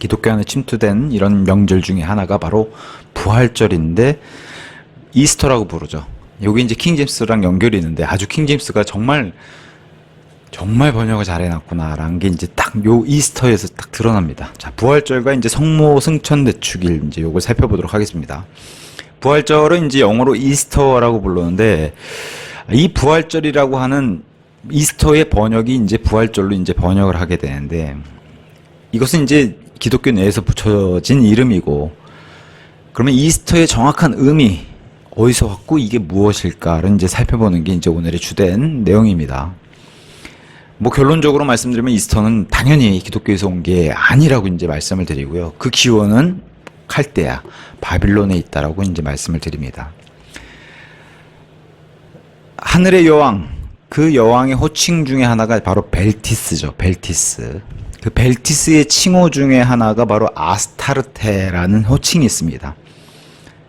기독교 안에 침투된 이런 명절 중에 하나가 바로 부활절인데 이스터라고 부르죠. 여기 이제 킹제임스랑 연결이 있는데 아주 킹제임스가 정말 번역을 잘 해놨구나라는 게 이제 딱 요 이스터에서 딱 드러납니다. 자, 부활절과 이제 성모 승천 대축일 이제 요걸 살펴보도록 하겠습니다. 부활절은 이제 영어로 이스터라고 부르는데 이 부활절이라고 하는 이스터의 번역이 이제 부활절로 이제 번역을 하게 되는데 이것은 이제 기독교 내에서 붙여진 이름이고 그러면 이스터의 정확한 의미 어디서 왔고 이게 무엇일까를 이제 살펴보는 게 이제 오늘의 주된 내용입니다. 뭐 결론적으로 말씀드리면 이스터는 당연히 기독교에서 온 게 아니라고 이제 말씀을 드리고요. 그 기원은 칼데아, 바빌론에 있다라고 이제 말씀을 드립니다. 하늘의 여왕, 그 여왕의 호칭 중에 하나가 바로 벨티스죠. 벨티스. 그 벨티스의 칭호 중에 하나가 바로 아스타르테라는 호칭이 있습니다.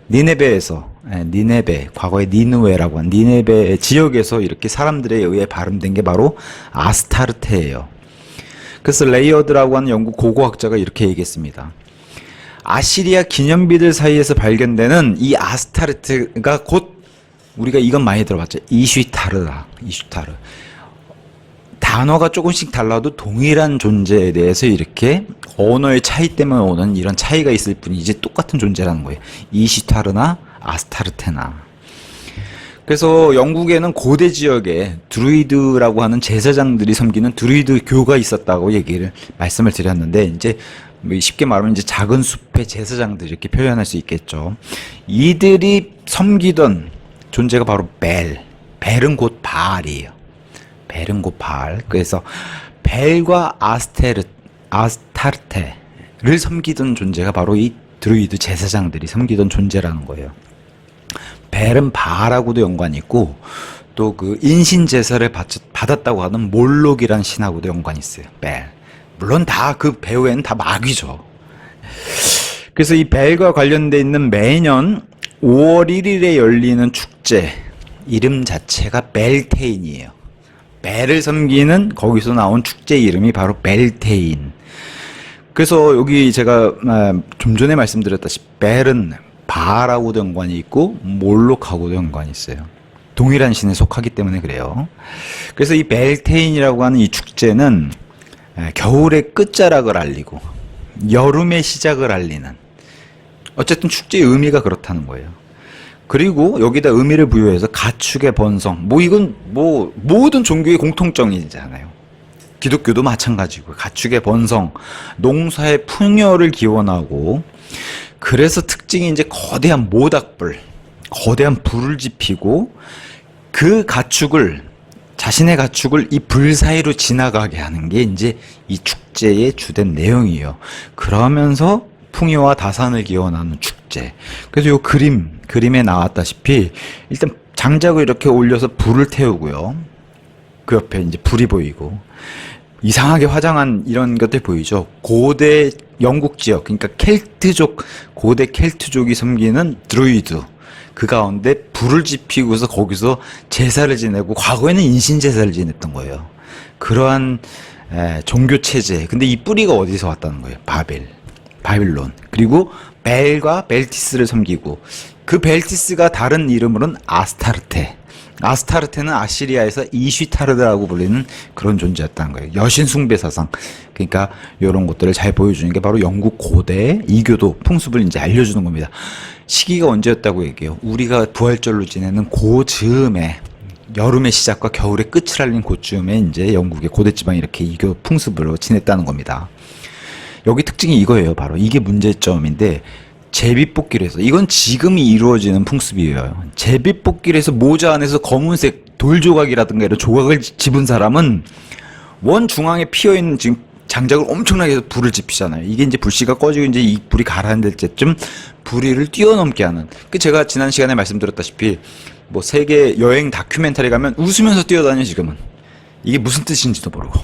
니네베에서, 니네베, 과거에 니누에라고 한 니네베 지역에서 이렇게 사람들에 의해 발음된 게 바로 아스타르테예요. 그래서 레이어드라고 하는 영국 고고학자가 이렇게 얘기했습니다. 아시리아 기념비들 사이에서 발견되는 이 아스타르테가 곧 우리가 이건 많이 들어봤죠. 이슈타르다. 이슈타르. 단어가 조금씩 달라도 동일한 존재에 대해서 이렇게 언어의 차이 때문에 오는 이런 차이가 있을 뿐이지 똑같은 존재라는 거예요. 이슈타르나 아스타르테나. 그래서 영국에는 고대 지역에 드루이드라고 하는 제사장들이 섬기는 드루이드 교가 있었다고 말씀을 드렸는데 이제 쉽게 말하면 이제 작은 숲의 제사장들 이렇게 표현할 수 있겠죠. 이들이 섬기던 존재가 바로 벨은 곧 바알이에요. 벨은 곧 바알. 그래서 벨과 아스타르테를 섬기던 존재가 바로 이 드루이드 제사장들이 섬기던 존재라는 거예요. 벨은 바알하고도 연관이 있고 또 그 인신 제사를 받았다고 하는 몰록이란 신하고도 연관이 있어요. 벨. 물론 다 그 배후에는 다 마귀죠. 그래서 이 벨과 관련돼 있는 매년 5월 1일에 열리는 축제 이름 자체가 벨테인이에요. 벨을 섬기는 거기서 나온 축제 이름이 바로 벨테인. 그래서 여기 제가 좀 전에 말씀드렸다시피 벨은 바알하고도 연관이 있고 몰록하고도 연관이 있어요. 동일한 신에 속하기 때문에 그래요. 그래서 이 벨테인이라고 하는 이 축제는 겨울의 끝자락을 알리고 여름의 시작을 알리는 어쨌든 축제의 의미가 그렇다는 거예요. 그리고 여기다 의미를 부여해서 가축의 번성, 이건 모든 종교의 공통점이잖아요. 기독교도 마찬가지고 가축의 번성, 농사의 풍요를 기원하고 그래서 특징이 이제 거대한 모닥불, 거대한 불을 지피고 그 가축을 자신의 가축을 이 불 사이로 지나가게 하는 게 이제 이 축제의 주된 내용이에요. 그러면서 풍요와 다산을 기원하는 축제. 그래서 요 그림에 나왔다시피 일단 장작을 이렇게 올려서 불을 태우고요. 그 옆에 이제 불이 보이고 이상하게 화장한 이런 것들 보이죠. 고대 영국 지역, 그러니까 고대 켈트족이 섬기는 드루이드. 그 가운데 불을 지피고서 거기서 제사를 지내고 과거에는 인신제사를 지냈던 거예요. 그러한 종교 체제. 근데 이 뿌리가 어디서 왔다는 거예요? 바빌론. 그리고 벨과 벨티스를 섬기고 그 벨티스가 다른 이름으로는 아스타르테. 아스타르테는 아시리아에서 이슈타르드라고 불리는 그런 존재였다는 거예요. 여신 숭배 사상. 그러니까 이런 것들을 잘 보여주는 게 바로 영국 고대 이교도 풍습을 이제 알려주는 겁니다. 시기가 언제였다고 얘기해요? 우리가 부활절로 지내는 그 즈음에 여름의 시작과 겨울의 끝을 알린 그쯤에 이제 영국의 고대 지방이 이렇게 이교 풍습으로 지냈다는 겁니다. 여기 특징이 이거예요. 바로 이게 문제점인데 제비뽑기를 해서 이건 지금이 이루어지는 풍습이에요. 제비뽑기를 해서 모자 안에서 검은색 돌조각이라든가 이런 조각을 집은 사람은 원 중앙에 피어있는 지금 장작을 엄청나게 해서 불을 지피잖아요. 이게 이제 불씨가 꺼지고 이제 이 불이 가라앉을 때쯤 불의를 뛰어넘게 하는. 제가 지난 시간에 말씀드렸다시피 세계 여행 다큐멘터리 가면 웃으면서 뛰어다녀 지금은. 이게 무슨 뜻인지도 모르고.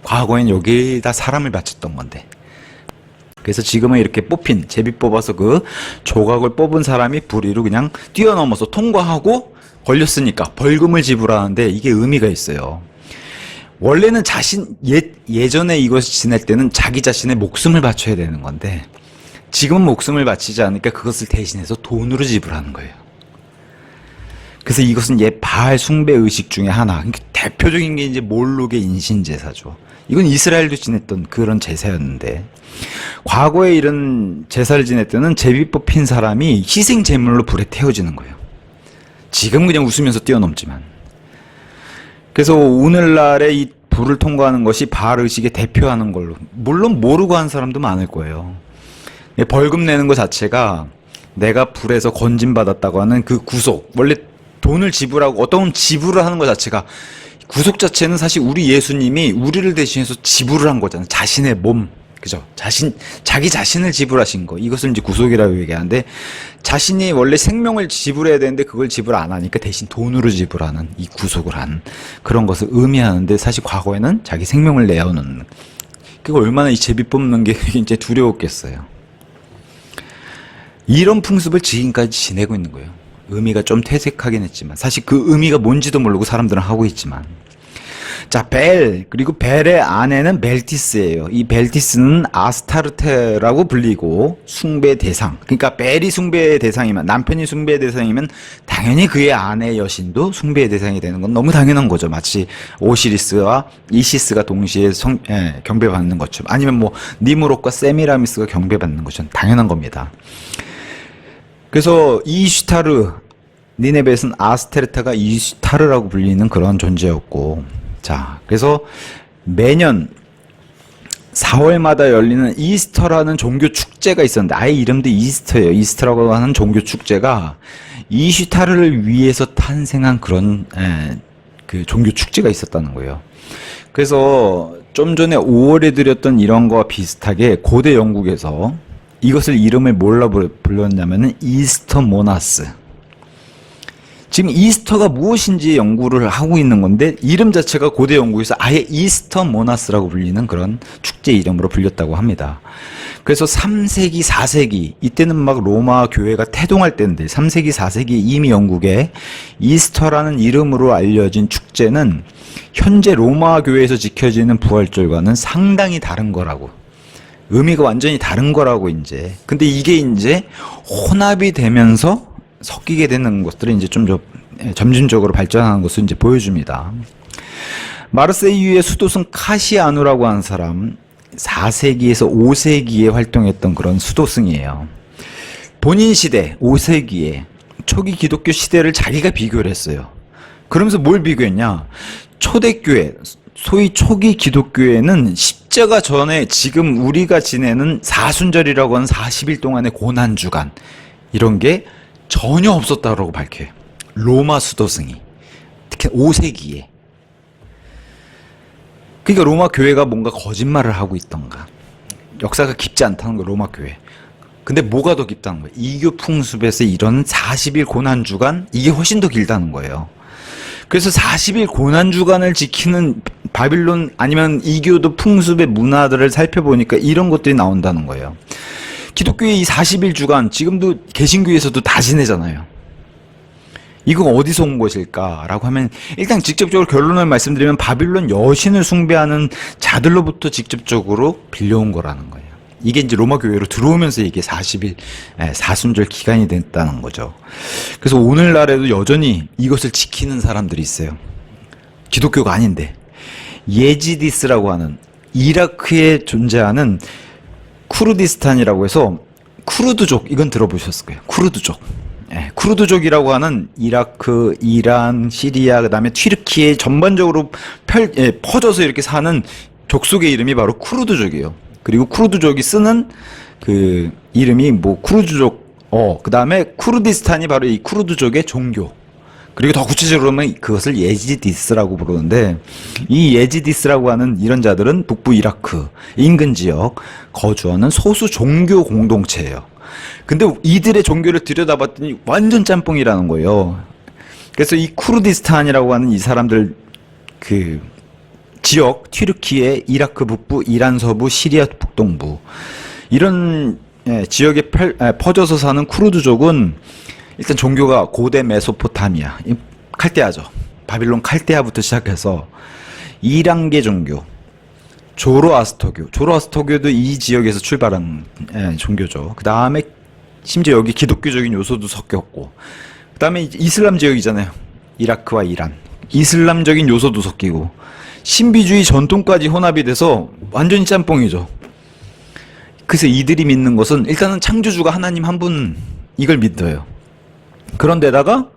과거엔 여기다 사람을 바쳤던 건데. 그래서 지금은 이렇게 제비 뽑아서 그 조각을 뽑은 사람이 불의로 그냥 뛰어넘어서 통과하고 걸렸으니까 벌금을 지불하는데 이게 의미가 있어요. 원래는 예전에 이것을 지낼 때는 자기 자신의 목숨을 바쳐야 되는 건데, 지금은 목숨을 바치지 않으니까 그것을 대신해서 돈으로 지불하는 거예요. 그래서 이것은 바알 숭배 의식 중에 하나. 그러니까 대표적인 게 이제 몰록의 인신제사죠. 이건 이스라엘도 지냈던 그런 제사였는데, 과거에 이런 제사를 지낼 때는 제비뽑 핀 사람이 희생 제물로 불에 태워지는 거예요. 지금 그냥 웃으면서 뛰어넘지만. 그래서 오늘날에 이 불을 통과하는 것이 바알 의식에 대표하는 걸로, 물론 모르고 한 사람도 많을 거예요. 벌금 내는 것 자체가 내가 불에서 건진받았다고 하는 그 구속, 원래 돈을 지불하고 어떤 지불을 하는 것 자체가, 구속 자체는 사실 우리 예수님이 우리를 대신해서 지불을 한 거잖아요. 자신의 몸, 그죠? 자기 자신을 지불하신 거. 이것을 이제 구속이라고 얘기하는데, 자신이 원래 생명을 지불해야 되는데 그걸 지불 안 하니까 대신 돈으로 지불하는, 이 구속을 한 그런 것을 의미하는데, 사실 과거에는 자기 생명을 내어놓는, 그거 얼마나 이 제비 뽑는 게 이제 두려웠겠어요. 이런 풍습을 지금까지 지내고 있는 거예요. 의미가 좀 퇴색하긴 했지만, 사실 그 의미가 뭔지도 모르고 사람들은 하고 있지만. 자, 그리고 벨의 아내는 벨티스예요. 이 벨티스는 아스타르테라고 불리고 숭배 대상. 그러니까 벨이 숭배의 대상이면, 남편이 숭배의 대상이면 당연히 그의 아내 여신도 숭배의 대상이 되는 건 너무 당연한 거죠. 마치 오시리스와 이시스가 동시에 경배받는 것처럼, 아니면 뭐 니무롯과 세미라미스가 경배받는 것처럼 당연한 겁니다. 그래서 이슈타르, 니네베에서는 아스테르타가 이슈타르라고 불리는 그런 존재였고, 자, 그래서 매년 4월마다 열리는 이스터라는 종교 축제가 있었는데, 아예 이름도 이스터예요. 이스터라고 하는 종교 축제가 이슈타르를 위해서 탄생한 그런 그 종교 축제가 있었다는 거예요. 그래서 좀 전에 5월에 드렸던 이런 거와 비슷하게 고대 영국에서 이것을 이름을 뭘로 불렀냐면은 이스터 모나스. 지금 이스터가 무엇인지 연구를 하고 있는 건데, 이름 자체가 고대 영국에서 아예 이스터 모나스라고 불리는 그런 축제 이름으로 불렸다고 합니다. 그래서 3세기, 4세기, 이때는 막 로마 교회가 태동할 때인데, 3세기, 4세기 이미 영국에 이스터라는 이름으로 알려진 축제는 현재 로마 교회에서 지켜지는 부활절과는 상당히 다른 거라고, 의미가 완전히 다른 거라고 이제. 근데 이게 이제 혼합이 되면서 섞이게 되는 것들이 이제 좀 점진적으로 발전하는 것을 이제 보여줍니다. 마르세유의 수도승 카시아누라고 하는 사람, 4세기에서 5세기에 활동했던 그런 수도승이에요. 본인 시대 5세기에 초기 기독교 시대를 자기가 비교를 했어요. 그러면서 뭘 비교했냐? 초대교회, 소위 초기 기독교회는 십자가 전에 지금 우리가 지내는 사순절이라고 하는 40일 동안의 고난주간, 이런 게 전혀 없었다고 밝혀요. 로마 수도승이. 특히 5세기에. 그러니까 로마 교회가 뭔가 거짓말을 하고 있던가. 역사가 깊지 않다는 거예요, 로마 교회. 근데 뭐가 더 깊다는 거예요? 이교 풍습에서 이런 40일 고난주간, 이게 훨씬 더 길다는 거예요. 그래서 40일 고난주간을 지키는 바빌론 아니면 이교도 풍습의 문화들을 살펴보니까 이런 것들이 나온다는 거예요. 기독교의 이 40일 주간, 지금도 개신교에서도 다 지내잖아요. 이건 어디서 온 것일까라고 하면, 일단 직접적으로 결론을 말씀드리면 바빌론 여신을 숭배하는 자들로부터 직접적으로 빌려온 거라는 거예요. 이게 이제 로마 교회로 들어오면서 이게 40일 사순절 기간이 됐다는 거죠. 그래서 오늘날에도 여전히 이것을 지키는 사람들이 있어요. 기독교가 아닌데. 예지디스라고 하는 이라크에 존재하는 쿠르디스탄이라고 해서, 쿠르드족, 이건 들어보셨을 거예요. 쿠르드족. 쿠르드족이라고 하는 이라크, 이란, 시리아, 그 다음에 튀르키예 전반적으로 퍼져서 이렇게 사는 족속의 이름이 바로 쿠르드족이에요. 그리고 쿠르드족이 쓰는 그 이름이 뭐 쿠르드족, 그 다음에 쿠르디스탄이 바로 이 쿠르드족의 종교. 그리고 더 구체적으로 하면 그것을 예지디스라고 부르는데, 이 예지디스라고 하는 이런 자들은 북부 이라크 인근 지역 거주하는 소수 종교 공동체예요. 근데 이들의 종교를 들여다봤더니 완전 짬뽕이라는 거예요. 그래서 이 쿠르디스탄이라고 하는 이 사람들 그 지역, 튀르키예, 이라크 북부, 이란 서부, 시리아 북동부, 이런 지역에 퍼져서 사는 쿠르드족은 일단 종교가 고대 메소포타미아, 칼데아죠. 바빌론 칼데아부터 시작해서 2단계 종교 조로아스터교. 조로아스터교도 이 지역에서 출발한 종교죠. 그 다음에 심지어 여기 기독교적인 요소도 섞였고, 그 다음에 이슬람 지역이잖아요. 이라크와 이란. 이슬람적인 요소도 섞이고, 신비주의 전통까지 혼합이 돼서 완전히 짬뽕이죠. 그래서 이들이 믿는 것은 일단은 창조주가 하나님 한 분, 이걸 믿어요. 그런데다가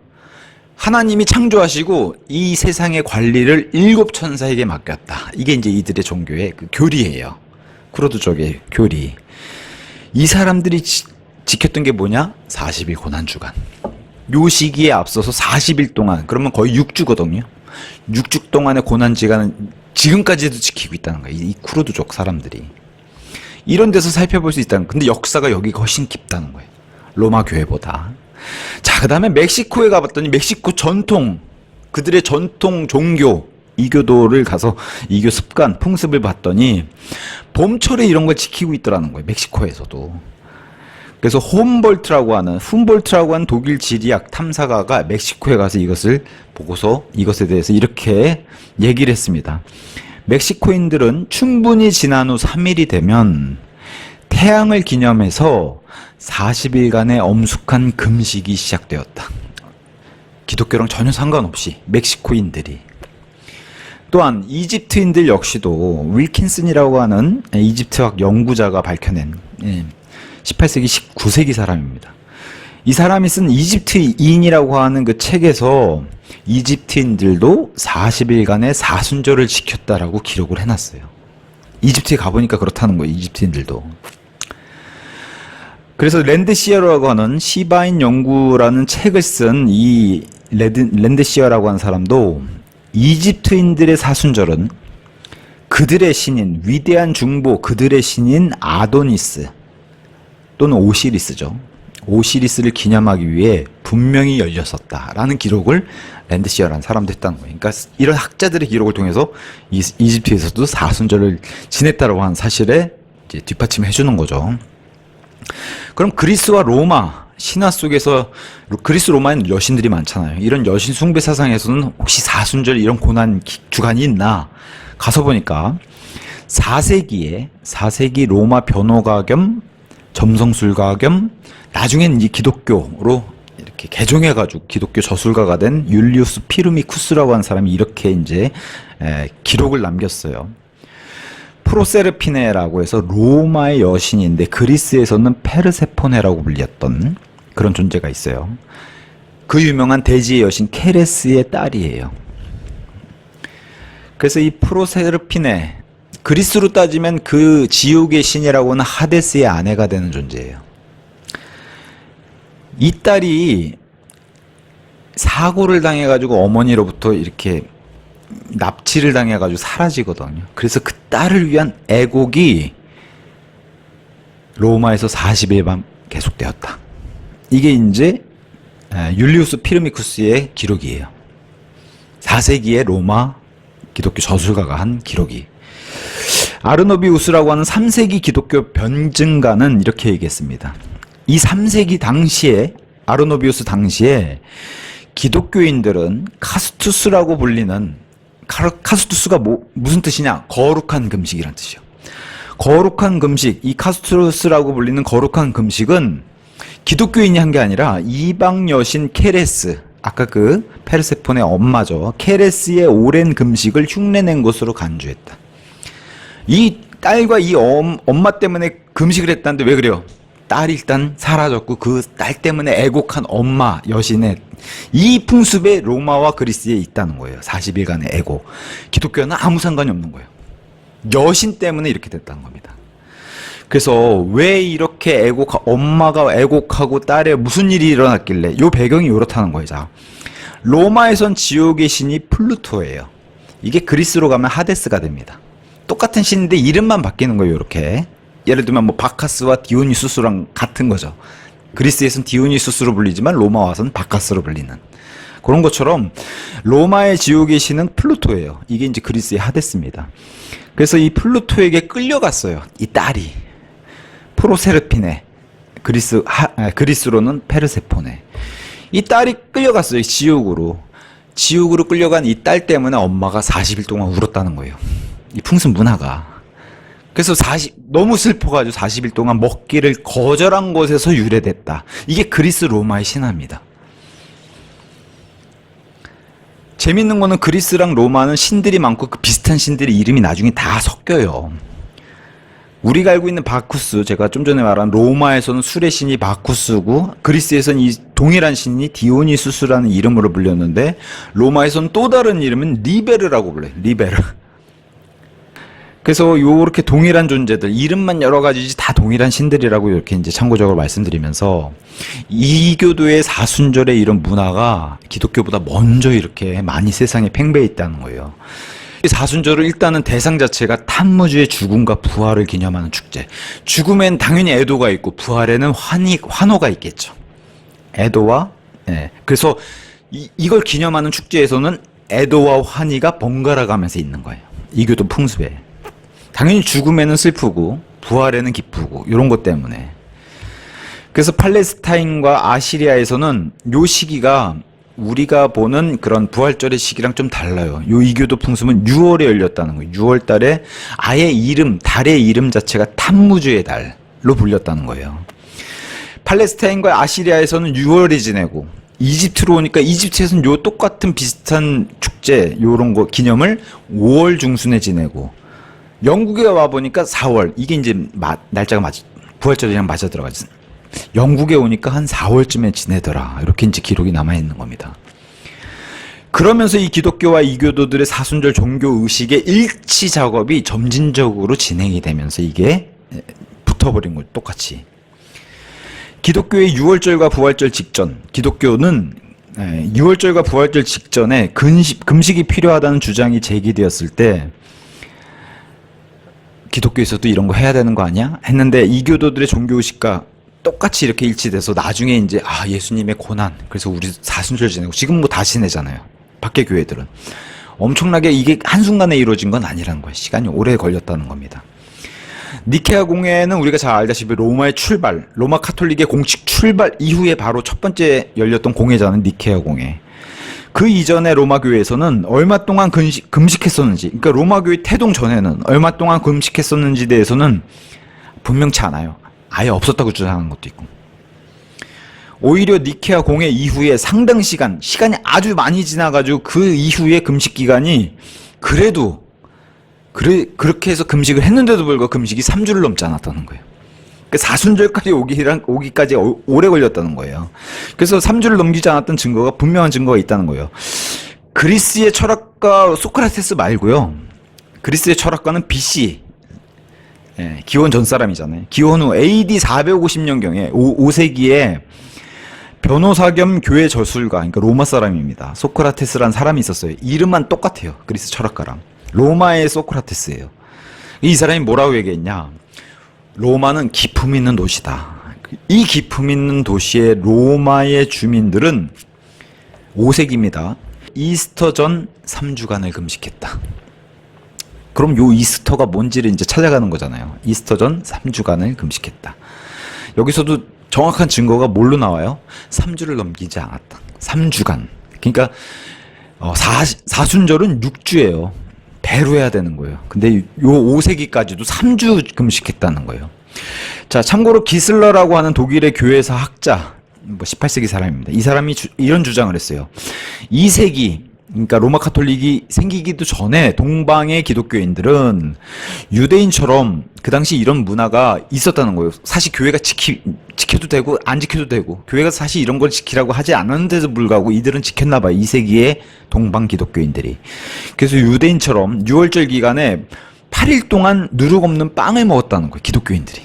하나님이 창조하시고 이 세상의 관리를 7천사에게 맡겼다. 이게 이제 이들의 종교의 그 교리예요. 쿠르드 쪽의 교리. 이 사람들이 지켰던 게 뭐냐? 40일 고난주간. 요 시기에 앞서서 40일 동안, 그러면 거의 6주거든요. 6주 동안의 고난주간은 지금까지도 지키고 있다는 거예요. 이 쿠르드족 사람들이. 이런 데서 살펴볼 수 있다는 거예요. 근데 역사가 여기가 훨씬 깊다는 거예요. 로마 교회보다. 자, 그 다음에 멕시코에 가봤더니 멕시코 전통, 그들의 전통 종교, 이교도를 가서 이교 습관, 풍습을 봤더니 봄철에 이런 걸 지키고 있더라는 거예요. 멕시코에서도. 그래서 훔볼트라고 하는 독일 지리학 탐사가가 멕시코에 가서 이것을 보고서 이것에 대해서 이렇게 얘기를 했습니다. 멕시코인들은 충분히 지난 후 3일이 되면 태양을 기념해서 40일간의 엄숙한 금식이 시작되었다. 기독교랑 전혀 상관없이 멕시코인들이. 또한 이집트인들 역시도 윌킨슨이라고 하는 이집트학 연구자가 밝혀낸 18세기, 19세기 사람입니다. 이 사람이 쓴 이집트인이라고 하는 그 책에서 이집트인들도 40일간의 사순절을 지켰다라고 기록을 해놨어요. 이집트에 가보니까 그렇다는 거예요. 이집트인들도. 그래서 랜드시어라고 하는 시바인 연구라는 책을 쓴 이 랜드시어라고 하는 사람도 이집트인들의 사순절은 그들의 신인, 위대한 중보, 그들의 신인 아도니스 또는 오시리스죠. 오시리스를 기념하기 위해 분명히 열렸었다라는 기록을 랜드시어라는 사람도 했다는 거예요. 그러니까 이런 학자들의 기록을 통해서 이집트에서도 사순절을 지냈다라고 하는 사실에 이제 뒷받침해 주는 거죠. 그럼 그리스와 로마 신화 속에서 그리스 로마에는 여신들이 많잖아요. 이런 여신 숭배 사상에서는 혹시 사순절 이런 고난 주간이 있나 가서 보니까 4세기 로마 변호가 겸 점성술가 겸 나중엔 이 기독교로 이렇게 개종해가지고 기독교 저술가가 된 율리우스 피르미쿠스라고 하는 사람이 이렇게 이제 기록을 남겼어요. 프로세르피네라고 해서 로마의 여신인데 그리스에서는 페르세포네라고 불렸던 그런 존재가 있어요. 그 유명한 대지의 여신 케레스의 딸이에요. 그래서 이 프로세르피네, 그리스로 따지면 그 지옥의 신이라고 하는 하데스의 아내가 되는 존재예요. 이 딸이 사고를 당해가지고 어머니로부터 이렇게 납치를 당해가지고 사라지거든요. 그래서 그 딸을 위한 애곡이 로마에서 40일 밤 계속되었다. 이게 이제 율리우스 피르미쿠스의 기록이에요. 4세기의 로마 기독교 저술가가 한 기록이. 아르노비우스라고 하는 3세기 기독교 변증가는 이렇게 얘기했습니다. 이 3세기 당시에, 아르노비우스 당시에 기독교인들은 카스투스라고 불리는, 카스투스가 무슨 뜻이냐? 거룩한 금식이란 뜻이요. 거룩한 금식, 이 카스투스라고 불리는 거룩한 금식은 기독교인이 한 게 아니라 이방 여신 케레스, 아까 그 페르세폰의 엄마죠. 케레스의 오랜 금식을 흉내낸 것으로 간주했다. 이 딸과 이 엄마 때문에 금식을 했다는데 왜 그래요? 딸이 일단 사라졌고 그 딸 때문에 애곡한 엄마 여신의 이 풍습에 로마와 그리스에 있다는 거예요. 40일간의 애곡. 기독교는 아무 상관이 없는 거예요. 여신 때문에 이렇게 됐다는 겁니다. 그래서 왜 이렇게 엄마가 애곡하고 딸에 무슨 일이 일어났길래 요 배경이 이렇다는 거예요. 자, 로마에선 지옥의 신이 플루토예요. 이게 그리스로 가면 하데스가 됩니다. 똑같은 신인데 이름만 바뀌는 거예요. 이렇게. 예를 들면 뭐 바카스와 디오니수스랑 같은 거죠. 그리스에서는 디오니수스로 불리지만 로마 와서는 바카스로 불리는 그런 것처럼 로마의 지옥의 신은 플루토예요. 이게 이제 그리스의 하데스입니다. 그래서 이 플루토에게 끌려갔어요. 이 딸이 프로세르피네, 그리스로는 페르세포네. 이 딸이 끌려갔어요. 지옥으로. 지옥으로 끌려간 이 딸 때문에 엄마가 40일 동안 울었다는 거예요. 이 풍습 문화가. 그래서 너무 슬퍼가지고 40일 동안 먹기를 거절한 곳에서 유래됐다. 이게 그리스 로마의 신화입니다. 재밌는 거는 그리스랑 로마는 신들이 많고 그 비슷한 신들의 이름이 나중에 다 섞여요. 우리가 알고 있는 바쿠스, 제가 좀 전에 말한 로마에서는 술의 신이 바쿠스고 그리스에서는 이 동일한 신이 디오니수스라는 이름으로 불렸는데 로마에서는 또 다른 이름은 리베르라고 불러요. 리베르. 그래서 요렇게 동일한 존재들, 이름만 여러 가지지 다 동일한 신들이라고 이렇게 이제 참고적으로 말씀드리면서 이교도의 사순절의 이런 문화가 기독교보다 먼저 이렇게 많이 세상에 팽배해 있다는 거예요. 사순절은 일단은 대상 자체가 탐무주의 죽음과 부활을 기념하는 축제. 죽음엔 당연히 애도가 있고 부활에는 환호가 있겠죠. 애도와 그래서 이걸 기념하는 축제에서는 애도와 환희가 번갈아 가면서 있는 거예요. 이교도 풍습에. 당연히 죽음에는 슬프고 부활에는 기쁘고 이런 것 때문에. 그래서 팔레스타인과 아시리아에서는 요 시기가 우리가 보는 그런 부활절의 시기랑 좀 달라요. 요 이교도 풍습은 6월에 열렸다는 거예요. 6월 달에 아예 달의 이름 자체가 탐무주의 달로 불렸다는 거예요. 팔레스타인과 아시리아에서는 6월에 지내고 이집트로 오니까 이집트에서는 요 똑같은 비슷한 축제 요런 거 기념을 5월 중순에 지내고 영국에 와보니까 4월, 이게 이제 날짜가 부활절이랑 맞아 들어가지. 영국에 오니까 한 4월쯤에 지내더라. 이렇게 이제 기록이 남아있는 겁니다. 그러면서 이 기독교와 이교도들의 사순절 종교 의식의 일치 작업이 점진적으로 진행이 되면서 이게 붙어버린 거죠. 똑같이. 기독교의 6월절과 부활절 직전, 기독교는 6월절과 부활절 직전에 금식이 필요하다는 주장이 제기되었을 때 기독교에서도 이런 거 해야 되는 거 아니야? 했는데 이교도들의 종교의식과 똑같이 이렇게 일치돼서 나중에 이제 예수님의 고난, 그래서 우리 사순절 지내고 지금 뭐 다 지내잖아요. 밖에 교회들은. 엄청나게 이게 한순간에 이루어진 건 아니라는 거예요. 시간이 오래 걸렸다는 겁니다. 니케아 공회는 우리가 잘 알다시피 로마의 출발, 로마 카톨릭의 공식 출발 이후에 바로 첫 번째 열렸던 공회잖아요. 니케아 공회. 그 이전에 로마 교회에서는 얼마 동안 금식했었는지, 그러니까 로마 교회 태동 전에는 얼마 동안 금식했었는지에 대해서는 분명치 않아요. 아예 없었다고 주장하는 것도 있고. 오히려 니케아 공회 이후에 상당 시간이 아주 많이 지나가지고 그 이후에 금식 기간이 그렇게 해서 금식을 했는데도 불구하고 금식이 3주를 넘지 않았다는 거예요. 그 사순절까지 오기까지 오래 걸렸다는 거예요. 그래서 3주를 넘기지 않았던 분명한 증거가 있다는 거예요. 그리스의 철학가 소크라테스 말고요. 그리스의 철학가는 BC, 기원 전 사람이잖아요. 기원 후 AD 450년경에 5세기에 변호사 겸 교회 저술가, 그러니까 로마 사람입니다. 소크라테스라는 사람이 있었어요. 이름만 똑같아요. 그리스 철학가랑. 로마의 소크라테스예요. 이 사람이 뭐라고 얘기했냐? 로마는 기품 있는 도시다. 이 기품 있는 도시의 로마의 주민들은 5세기입니다. 이스터 전 3주간을 금식했다. 그럼 요 이스터가 뭔지를 이제 찾아가는 거잖아요. 이스터 전 3주간을 금식했다. 여기서도 정확한 증거가 뭘로 나와요? 3주를 넘기지 않았다. 3주간. 그러니까 사순절은 6주예요. 배로 해야 되는 거예요. 근데 요 5세기까지도 3주 금식했다는 거예요. 자, 참고로 기슬러라고 하는 독일의 교회사 학자, 18세기 사람입니다. 이 사람이 이런 주장을 했어요. 2세기, 그러니까 로마 카톨릭이 생기기도 전에 동방의 기독교인들은 유대인처럼 그 당시 이런 문화가 있었다는 거예요. 사실 교회가 지켜도 되고 안 지켜도 되고, 교회가 사실 이런 걸 지키라고 하지 않았는데도 불구하고 이들은 지켰나 봐요. 2세기의 동방 기독교인들이. 그래서 유대인처럼 6월절 기간에 8일 동안 누룩 없는 빵을 먹었다는 거예요. 기독교인들이.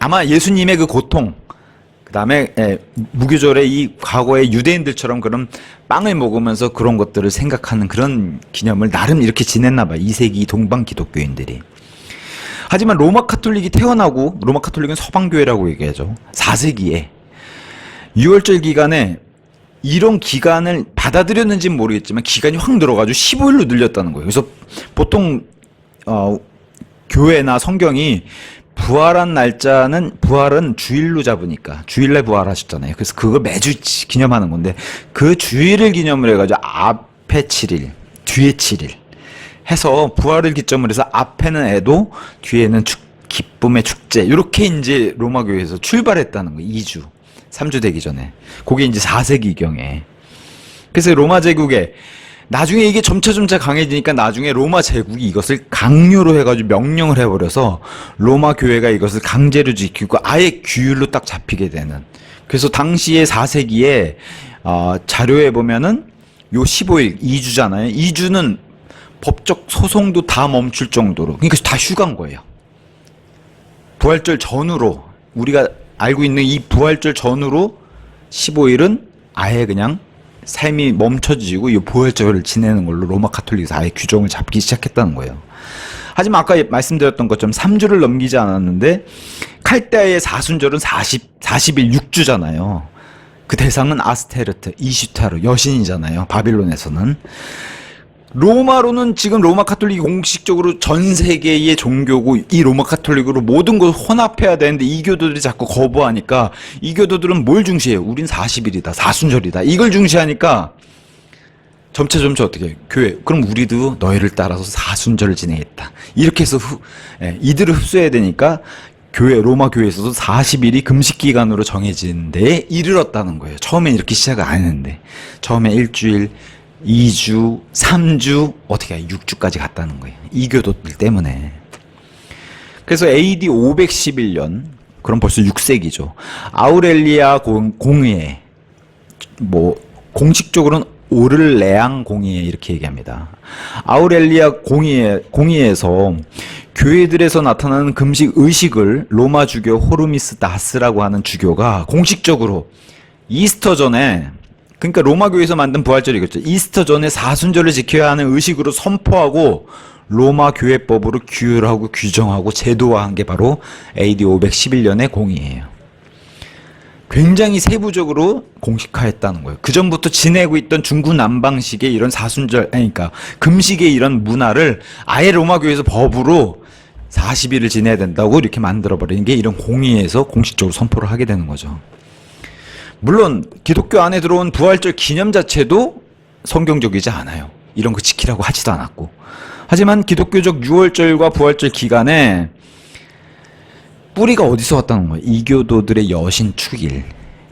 아마 예수님의 그 고통, 그 다음에 무교절에 이 과거의 유대인들처럼 그런 빵을 먹으면서 그런 것들을 생각하는 그런 기념을 나름 이렇게 지냈나 봐요. 2세기 동방 기독교인들이. 하지만 로마 카톨릭이 태어나고, 로마 카톨릭은 서방교회라고 얘기하죠. 4세기에 6월절 기간에 이런 기간을 받아들였는지는 모르겠지만 기간이 확 늘어가지고 15일로 늘렸다는 거예요. 그래서 보통 교회나 성경이 부활은 주일로 잡으니까 주일날 부활하셨잖아요. 그래서 그걸 매주 기념하는 건데 그 주일을 기념을 해가지고 앞에 7일, 뒤에 7일 해서 부활을 기점으로 해서 앞에는 애도 뒤에는 기쁨의 축제 이렇게 이제 로마 교회에서 출발했다는 거예요. 2주, 3주 되기 전에. 그게 이제 4세기경에. 그래서 로마 제국에 나중에 이게 점차 강해지니까 나중에 로마 제국이 이것을 강요로 해가지고 명령을 해버려서 로마 교회가 이것을 강제로 지키고 아예 규율로 딱 잡히게 되는. 그래서 당시에 4세기에 자료에 보면은 요 15일 2주잖아요. 2주는 법적 소송도 다 멈출 정도로, 그러니까 다 휴가인 거예요. 부활절 전후로, 우리가 알고 있는 이 부활절 전후로 15일은 아예 그냥 삶이 멈춰지고 이 부활절을 지내는 걸로 로마 가톨릭에서 아예 규정을 잡기 시작했다는 거예요. 하지만 아까 말씀드렸던 것처럼 3주를 넘기지 않았는데 칼데아의 사순절은 40일 6주잖아요. 그 대상은 아스테르트, 이슈타르, 여신이잖아요. 바빌론에서는. 로마로는 지금 로마 가톨릭이 공식적으로 전 세계의 종교고 이 로마 가톨릭으로 모든 걸 혼합해야 되는데 이교도들이 자꾸 거부하니까 이교도들은 뭘 중시해요? 우린 40일이다. 사순절이다. 이걸 중시하니까 점차 어떻게 해요? 교회. 그럼 우리도 너희를 따라서 사순절을 지내겠다. 이렇게 해서 이들을 흡수해야 되니까 로마 교회에서도 40일이 금식 기간으로 정해진 데에 이르렀다는 거예요. 처음엔 이렇게 시작을 안 했는데 처음에 일주일, 2주, 3주, 어떻게 해요? 6주까지 갔다는 거예요. 이교도들 때문에. 그래서 AD 511년, 그럼 벌써 6세기죠. 아우렐리아 공의회, 공식적으로는 오를레앙 공의회 이렇게 얘기합니다. 아우렐리아 공의회에서 교회들에서 나타나는 금식 의식을 로마 주교 호르미스 다스라고 하는 주교가 공식적으로 이스터 전에, 그러니까 로마 교회에서 만든 부활절이겠죠. 이스터 전에 사순절을 지켜야 하는 의식으로 선포하고 로마 교회법으로 규율하고 규정하고 제도화한 게 바로 AD 511년의 공의예요. 굉장히 세부적으로 공식화했다는 거예요. 그 전부터 지내고 있던 중구난방식의 이런 사순절, 그러니까 금식의 이런 문화를 아예 로마 교회에서 법으로 40일을 지내야 된다고 이렇게 만들어버리는 게 이런 공의에서 공식적으로 선포를 하게 되는 거죠. 물론 기독교 안에 들어온 부활절 기념 자체도 성경적이지 않아요. 이런 거 지키라고 하지도 않았고. 하지만 기독교적 6월절과 부활절 기간에 뿌리가 어디서 왔다는 거예요? 이교도들의 여신 축일.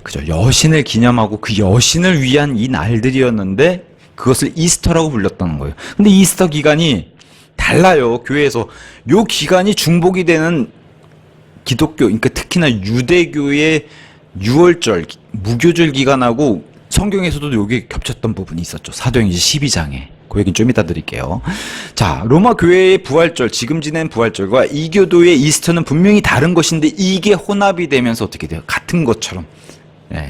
그죠? 여신을 기념하고 그 여신을 위한 이 날들이었는데 그것을 이스터라고 불렸다는 거예요. 근데 이스터 기간이 달라요. 교회에서. 요 기간이 중복이 되는 기독교, 그러니까 특히나 유대교의 6월절, 무교절 기간하고 성경에서도 여기 겹쳤던 부분이 있었죠. 사도행전 12장에. 그 얘기는 좀 이따 드릴게요. 자, 로마 교회의 부활절, 지금 지낸 부활절과 이교도의 이스터는 분명히 다른 것인데 이게 혼합이 되면서 어떻게 돼요? 같은 것처럼.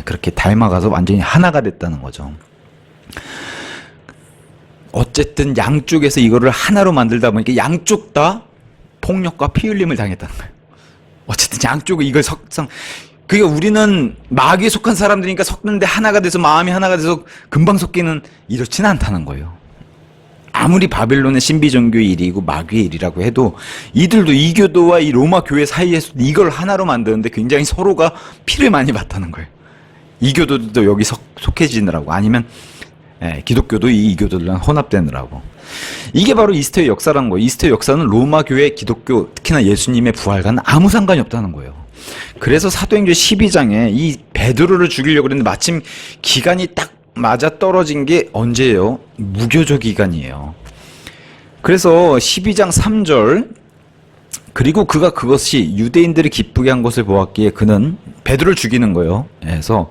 그렇게 닮아가서 완전히 하나가 됐다는 거죠. 어쨌든 양쪽에서 이거를 하나로 만들다 보니까 양쪽 다 폭력과 피 흘림을 당했다는 거예요. 어쨌든 양쪽은 이걸 그러니까 우리는 마귀에 속한 사람들이니까 섞는데 하나가 돼서 마음이 하나가 돼서 금방 섞이는 이렇지는 않다는 거예요. 아무리 바빌론의 신비종교의 일이고 마귀의 일이라고 해도 이들도 이교도와 이 로마 교회 사이에서 이걸 하나로 만드는데 굉장히 서로가 피를 많이 봤다는 거예요. 이교도들도 여기 속해지느라고, 아니면 기독교도 이 이교도들랑 혼합되느라고. 이게 바로 이스터의 역사라는 거예요. 이스터의 역사는 로마 교회, 기독교, 특히나 예수님의 부활과는 아무 상관이 없다는 거예요. 그래서 사도행전 12장에 이 베드로를 죽이려고 그랬는데 마침 기간이 딱 맞아 떨어진 게 언제예요? 무교적 기간이에요. 그래서 12장 3절, 그리고 그가 그것이 유대인들을 기쁘게 한 것을 보았기에 그는 베드로를 죽이는 거예요. 그래서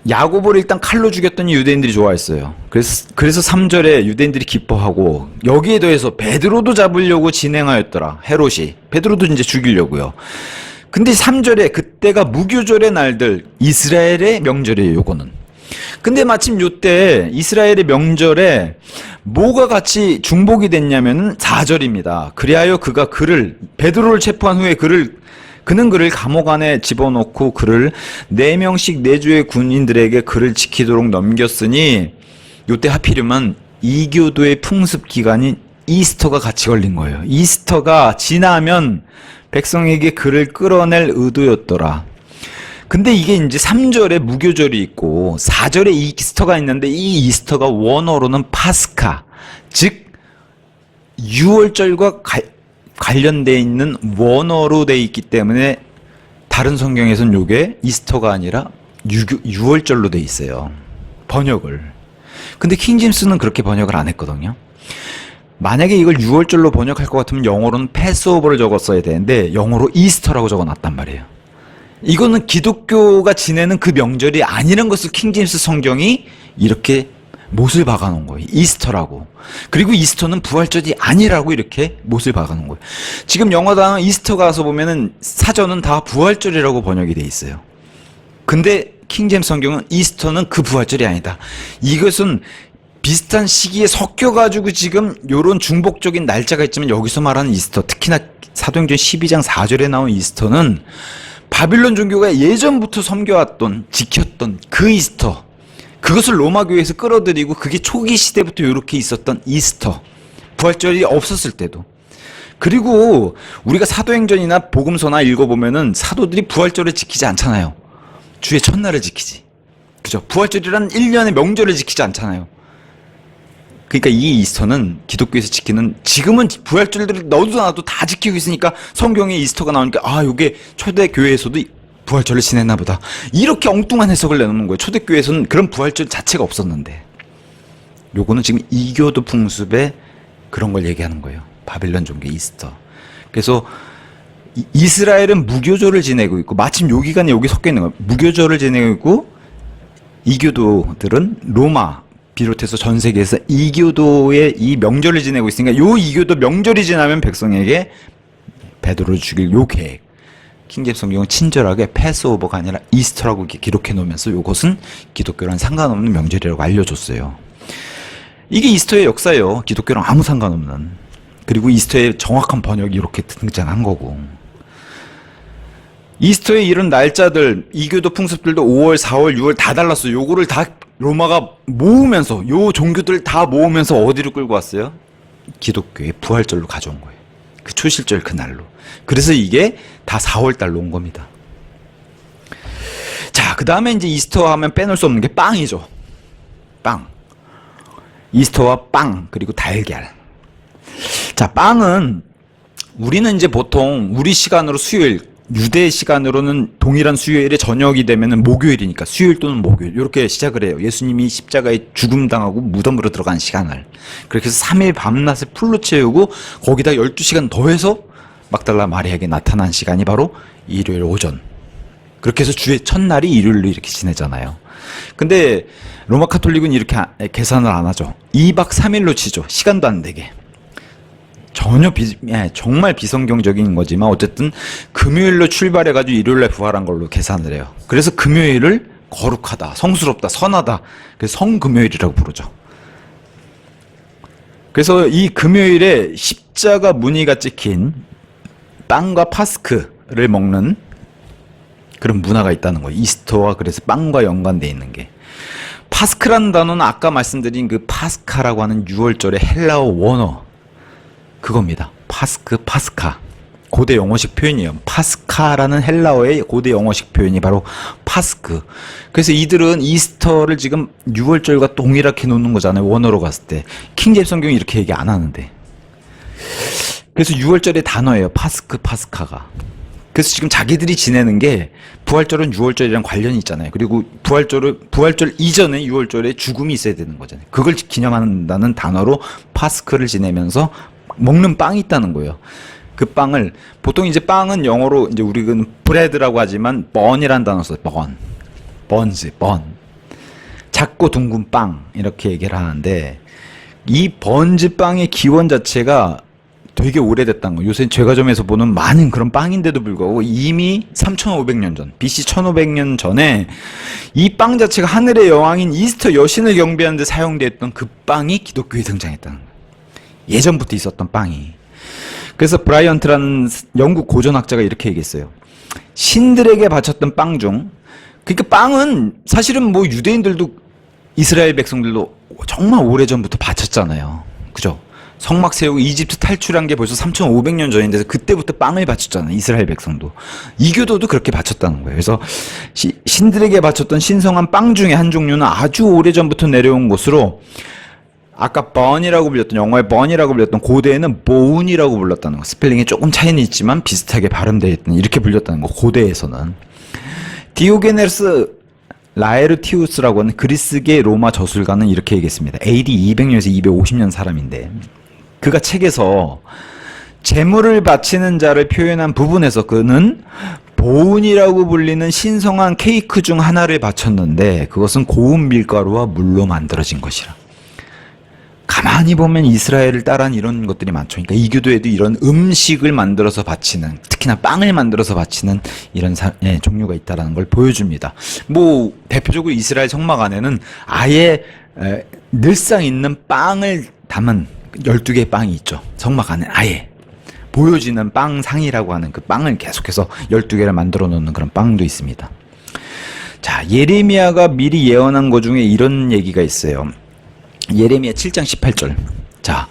야고보를 일단 칼로 죽였더니 유대인들이 좋아했어요. 그래서 3절에 유대인들이 기뻐하고, 여기에 더해서 베드로도 잡으려고 진행하였더라. 헤롯이 베드로도 이제 죽이려고요. 근데 3절에 그때가 무교절의 날들, 이스라엘의 명절이에요. 요거는. 근데 마침 요때 이스라엘의 명절에 뭐가 같이 중복이 됐냐면 4절입니다. 그리하여 그가 베드로를 체포한 후에 그는 그를 감옥 안에 집어넣고 그를 4명씩 4주의 군인들에게 그를 지키도록 넘겼으니, 요때 하필이면 이교도의 풍습 기간인 이스터가 같이 걸린 거예요. 이스터가 지나면 백성에게 그를 끌어낼 의도였더라. 근데 이게 이제 3절에 무교절이 있고 4절에 이스터가 있는데 이 이스터가 원어로는 파스카, 즉 유월절과 관련되어 있는 원어로 되어 있기 때문에 다른 성경에서는 요게 이스터가 아니라 유월절로 되어 있어요. 번역을. 근데 킹제임스는 그렇게 번역을 안 했거든요. 만약에 이걸 유월절로 번역할 것 같으면 영어로는 패스오버를 적었어야 되는데 영어로 이스터라고 적어놨단 말이에요. 이거는 기독교가 지내는 그 명절이 아니란 것을 킹제임스 성경이 이렇게 못을 박아놓은 거예요. 이스터라고. 그리고 이스터는 부활절이 아니라고 이렇게 못을 박아놓은 거예요. 지금 영어당 이스터 가서 보면은 사전은 다 부활절이라고 번역이 돼 있어요. 근데 킹제임스 성경은 이스터는 그 부활절이 아니다. 이것은 비슷한 시기에 섞여가지고 지금 요런 중복적인 날짜가 있지만 여기서 말하는 이스터, 특히나 사도행전 12장 4절에 나온 이스터는 바빌론 종교가 예전부터 섬겨왔던, 지켰던 그 이스터, 그것을 로마 교회에서 끌어들이고 그게 초기 시대부터 이렇게 있었던 이스터, 부활절이 없었을 때도. 그리고 우리가 사도행전이나 복음서나 읽어보면은 사도들이 부활절을 지키지 않잖아요. 주의 첫날을 지키지. 그죠? 부활절이란 1년의 명절을 지키지 않잖아요. 그러니까 이 이스터는 기독교에서 지키는, 지금은 부활절들을 너도 나도 다 지키고 있으니까 성경에 이스터가 나오니까 아, 요게 초대교회에서도 부활절을 지냈나 보다. 이렇게 엉뚱한 해석을 내놓는 거예요. 초대교회에서는 그런 부활절 자체가 없었는데. 요거는 지금 이교도 풍습에 그런 걸 얘기하는 거예요. 바빌론 종교 이스터. 그래서 이스라엘은 무교절을 지내고 있고, 마침 요 기간에 여기 섞여 있는 거예요. 무교절을 지내고 있고, 이교도들은 로마 비롯해서 전 세계에서 이교도의 이 명절을 지내고 있으니까 요 이교도 명절이 지나면 백성에게 베드로를 죽일 요 계획. 킹제임스 성경은 친절하게 패스오버가 아니라 이스터라고 이렇게 기록해 놓으면서 요것은 기독교랑 상관없는 명절이라고 알려줬어요. 이게 이스터의 역사예요. 기독교랑 아무 상관없는. 그리고 이스터의 정확한 번역이 이렇게 등장한 거고. 이스터에 이런 날짜들, 이교도 풍습들도 5월, 4월, 6월 다 달랐어요. 요거를 다 로마가 모으면서, 요 종교들 다 모으면서 어디로 끌고 왔어요? 기독교의 부활절로 가져온 거예요. 그 초실절 그날로. 그래서 이게 다 4월 달로 온 겁니다. 자, 그 다음에 이제 이스터 하면 빼놓을 수 없는 게 빵이죠. 빵. 이스터와 빵, 그리고 달걀. 자, 빵은 우리는 이제 보통 우리 시간으로 수요일, 유대 시간으로는 동일한 수요일에 저녁이 되면은 목요일이니까 수요일 또는 목요일 이렇게 시작을 해요. 예수님이 십자가에 죽음당하고 무덤으로 들어간 시간을. 그렇게 해서 3일 밤낮을 풀로 채우고 거기다 12시간 더해서 막달라 마리아에게 나타난 시간이 바로 일요일 오전. 그렇게 해서 주의 첫날이 일요일로 이렇게 지내잖아요. 근데 로마 카톨릭은 이렇게 계산을 안 하죠. 2박 3일로 치죠. 시간도 안 되게. 전혀 정말 비성경적인 거지만 어쨌든 금요일로 출발해가지고 일요일에 부활한 걸로 계산을 해요. 그래서 금요일을 거룩하다, 성스럽다, 선하다. 그래서 성금요일이라고 부르죠. 그래서 이 금요일에 십자가 무늬가 찍힌 빵과 파스크를 먹는 그런 문화가 있다는 거예요. 이스터와 그래서 빵과 연관되어 있는 게. 파스크라는 단어는 아까 말씀드린 그 파스카라고 하는 6월절의 헬라어 원어 그겁니다. 파스카. 고대 영어식 표현이에요. 파스카라는 헬라어의 고대 영어식 표현이 바로 파스크. 그래서 이들은 이스터를 지금 6월절과 동일하게 놓는 거잖아요. 원어로 갔을 때. 킹제임스 성경이 이렇게 얘기 안 하는데. 그래서 6월절의 단어예요. 파스카가. 그래서 지금 자기들이 지내는 게 부활절은 6월절이랑 관련이 있잖아요. 그리고 부활절 이전에 6월절에 죽음이 있어야 되는 거잖아요. 그걸 기념한다는 단어로 파스크를 지내면서 먹는 빵이 있다는 거예요. 그 빵을 보통 이제 빵은 영어로 이제 우리는 브레드라고 하지만 번이라는 단어 써요. 번즈. 작고 둥근 빵 이렇게 얘기를 하는데 이 번즈 빵의 기원 자체가 되게 오래됐다는 거예요. 요새 제과점에서 보는 많은 그런 빵인데도 불구하고 이미 3,500년 전, BC 1,500년 전에 이 빵 자체가 하늘의 여왕인 이스터 여신을 경배하는 데 사용됐던 그 빵이 기독교에 등장했다는 거예요. 예전부터 있었던 빵이. 그래서 브라이언트라는 영국 고전학자가 이렇게 얘기했어요. 신들에게 바쳤던 빵 중, 그러니까 빵은 사실은 뭐 유대인들도 이스라엘 백성들도 정말 오래전부터 바쳤잖아요. 그죠? 성막 세우고 이집트 탈출한 게 벌써 3,500년 전인데 그때부터 빵을 바쳤잖아요. 이스라엘 백성도. 이교도도 그렇게 바쳤다는 거예요. 그래서 신들에게 바쳤던 신성한 빵 중에 한 종류는 아주 오래전부터 내려온 것으로 아까 번이라고 불렸던 영어의 번이라고 불렸던 고대에는 보운이라고 불렀다는 거. 스펠링이 조금 차이는 있지만 비슷하게 발음되어 있던 이렇게 불렸다는 거. 고대에서는. 디오게네스 라에르티우스라고 하는 그리스계 로마 저술가는 이렇게 얘기했습니다. AD 200년에서 250년 사람인데 그가 책에서 제물을 바치는 자를 표현한 부분에서 그는 보운이라고 불리는 신성한 케이크 중 하나를 바쳤는데 그것은 고운 밀가루와 물로 만들어진 것이라. 가만히 보면 이스라엘을 따라한 이런 것들이 많죠. 그러니까 이교도에도 이런 음식을 만들어서 바치는, 특히나 빵을 만들어서 바치는 이런 종류가 있다는 걸 보여줍니다. 뭐 대표적으로 이스라엘 성막 안에는 아예 늘상 있는 빵을 담은 12개의 빵이 있죠. 성막 안에 아예 보여지는 빵상이라고 하는 그 빵을 계속해서 12개를 만들어 놓는 그런 빵도 있습니다. 자, 예레미야가 미리 예언한 것 중에 이런 얘기가 있어요. 예레미야 7장 18절. 자,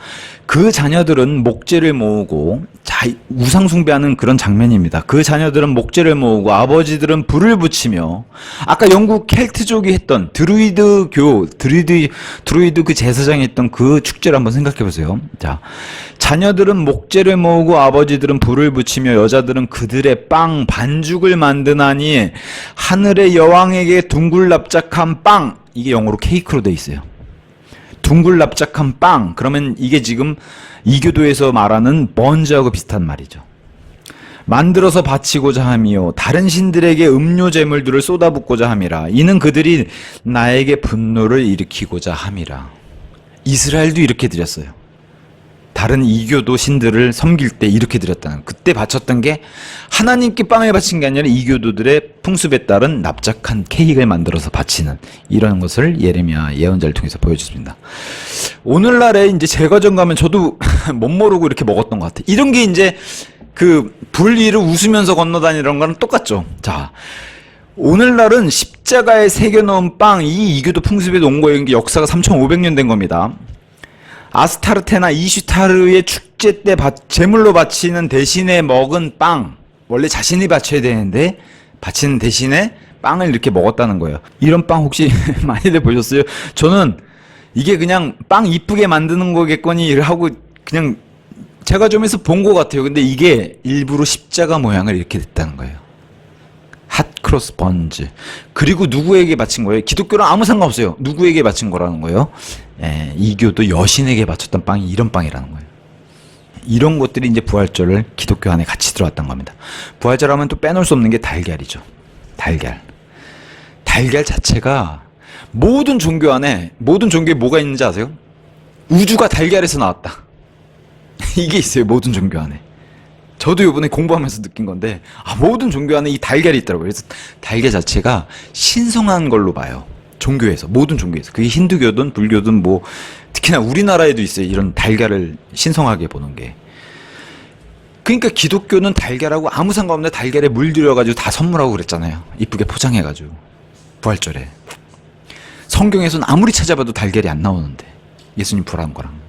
그 자녀들은 목재를 모으고, 자, 우상 숭배하는 그런 장면입니다. 그 자녀들은 목재를 모으고 아버지들은 불을 붙이며, 아까 영국 켈트족이 했던 드루이드 그 제사장이 했던 그 축제를 한번 생각해 보세요. 자, 자녀들은 목재를 모으고 아버지들은 불을 붙이며 여자들은 그들의 빵 반죽을 만드나니 하늘의 여왕에게 둥글납작한 빵, 이게 영어로 케이크로 돼 있어요. 둥글납작한 빵, 그러면 이게 지금 이교도에서 말하는 번즈하고 비슷한 말이죠. 만들어서 바치고자 함이요 다른 신들에게 음료 제물들을 쏟아붓고자 함이라. 이는 그들이 나에게 분노를 일으키고자 함이라. 이스라엘도 이렇게 드렸어요. 다른 이교도 신들을 섬길 때 이렇게 드렸다는, 그때 바쳤던 게 하나님께 빵을 바친 게 아니라 이교도들의 풍습에 따른 납작한 케이크를 만들어서 바치는 이런 것을 예레미야 예언자를 통해서 보여줬습니다. 오늘날에 이제 제과점 가면 저도 못 모르고 이렇게 먹었던 것 같아요. 이런 게 이제 그 불 위를 웃으면서 건너다니는 거랑 똑같죠. 자, 오늘날은 십자가에 새겨놓은 빵, 이 이교도 풍습에도 온 거예요. 이게 역사가 3,500년 된 겁니다. 아스타르테나 이슈타르의 축제 때 제물로 바치는 대신에 먹은 빵, 원래 자신이 바쳐야 되는데 바치는 대신에 빵을 이렇게 먹었다는 거예요. 이런 빵 혹시 많이들 보셨어요? 저는 이게 그냥 빵 이쁘게 만드는 거겠거니 하고 그냥 제가 좀 해서 본 것 같아요. 근데 이게 일부러 십자가 모양을 이렇게 됐다는 거예요. 핫크로스 번즈. 그리고 누구에게 바친 거예요? 기독교랑 아무 상관없어요. 누구에게 바친 거라는 거예요? 이교도 여신에게 바쳤던 빵이 이런 빵이라는 거예요. 이런 것들이 이제 부활절을 기독교 안에 같이 들어왔던 겁니다. 부활절 하면 또 빼놓을 수 없는 게 달걀이죠. 달걀. 달걀 자체가 모든 종교 안에, 모든 종교에 뭐가 있는지 아세요? 우주가 달걀에서 나왔다. 이게 있어요. 모든 종교 안에. 저도 이번에 공부하면서 느낀 건데, 모든 종교 안에 이 달걀이 있더라고요. 그래서 달걀 자체가 신성한 걸로 봐요. 종교에서, 모든 종교에서. 그게 힌두교든 불교든 뭐, 특히나 우리나라에도 있어요. 이런 달걀을 신성하게 보는 게. 그러니까 기독교는 달걀하고 아무 상관없는데 달걀에 물들여가지고 다 선물하고 그랬잖아요. 이쁘게 포장해가지고. 부활절에. 성경에서는 아무리 찾아봐도 달걀이 안 나오는데. 예수님 부활한 거랑.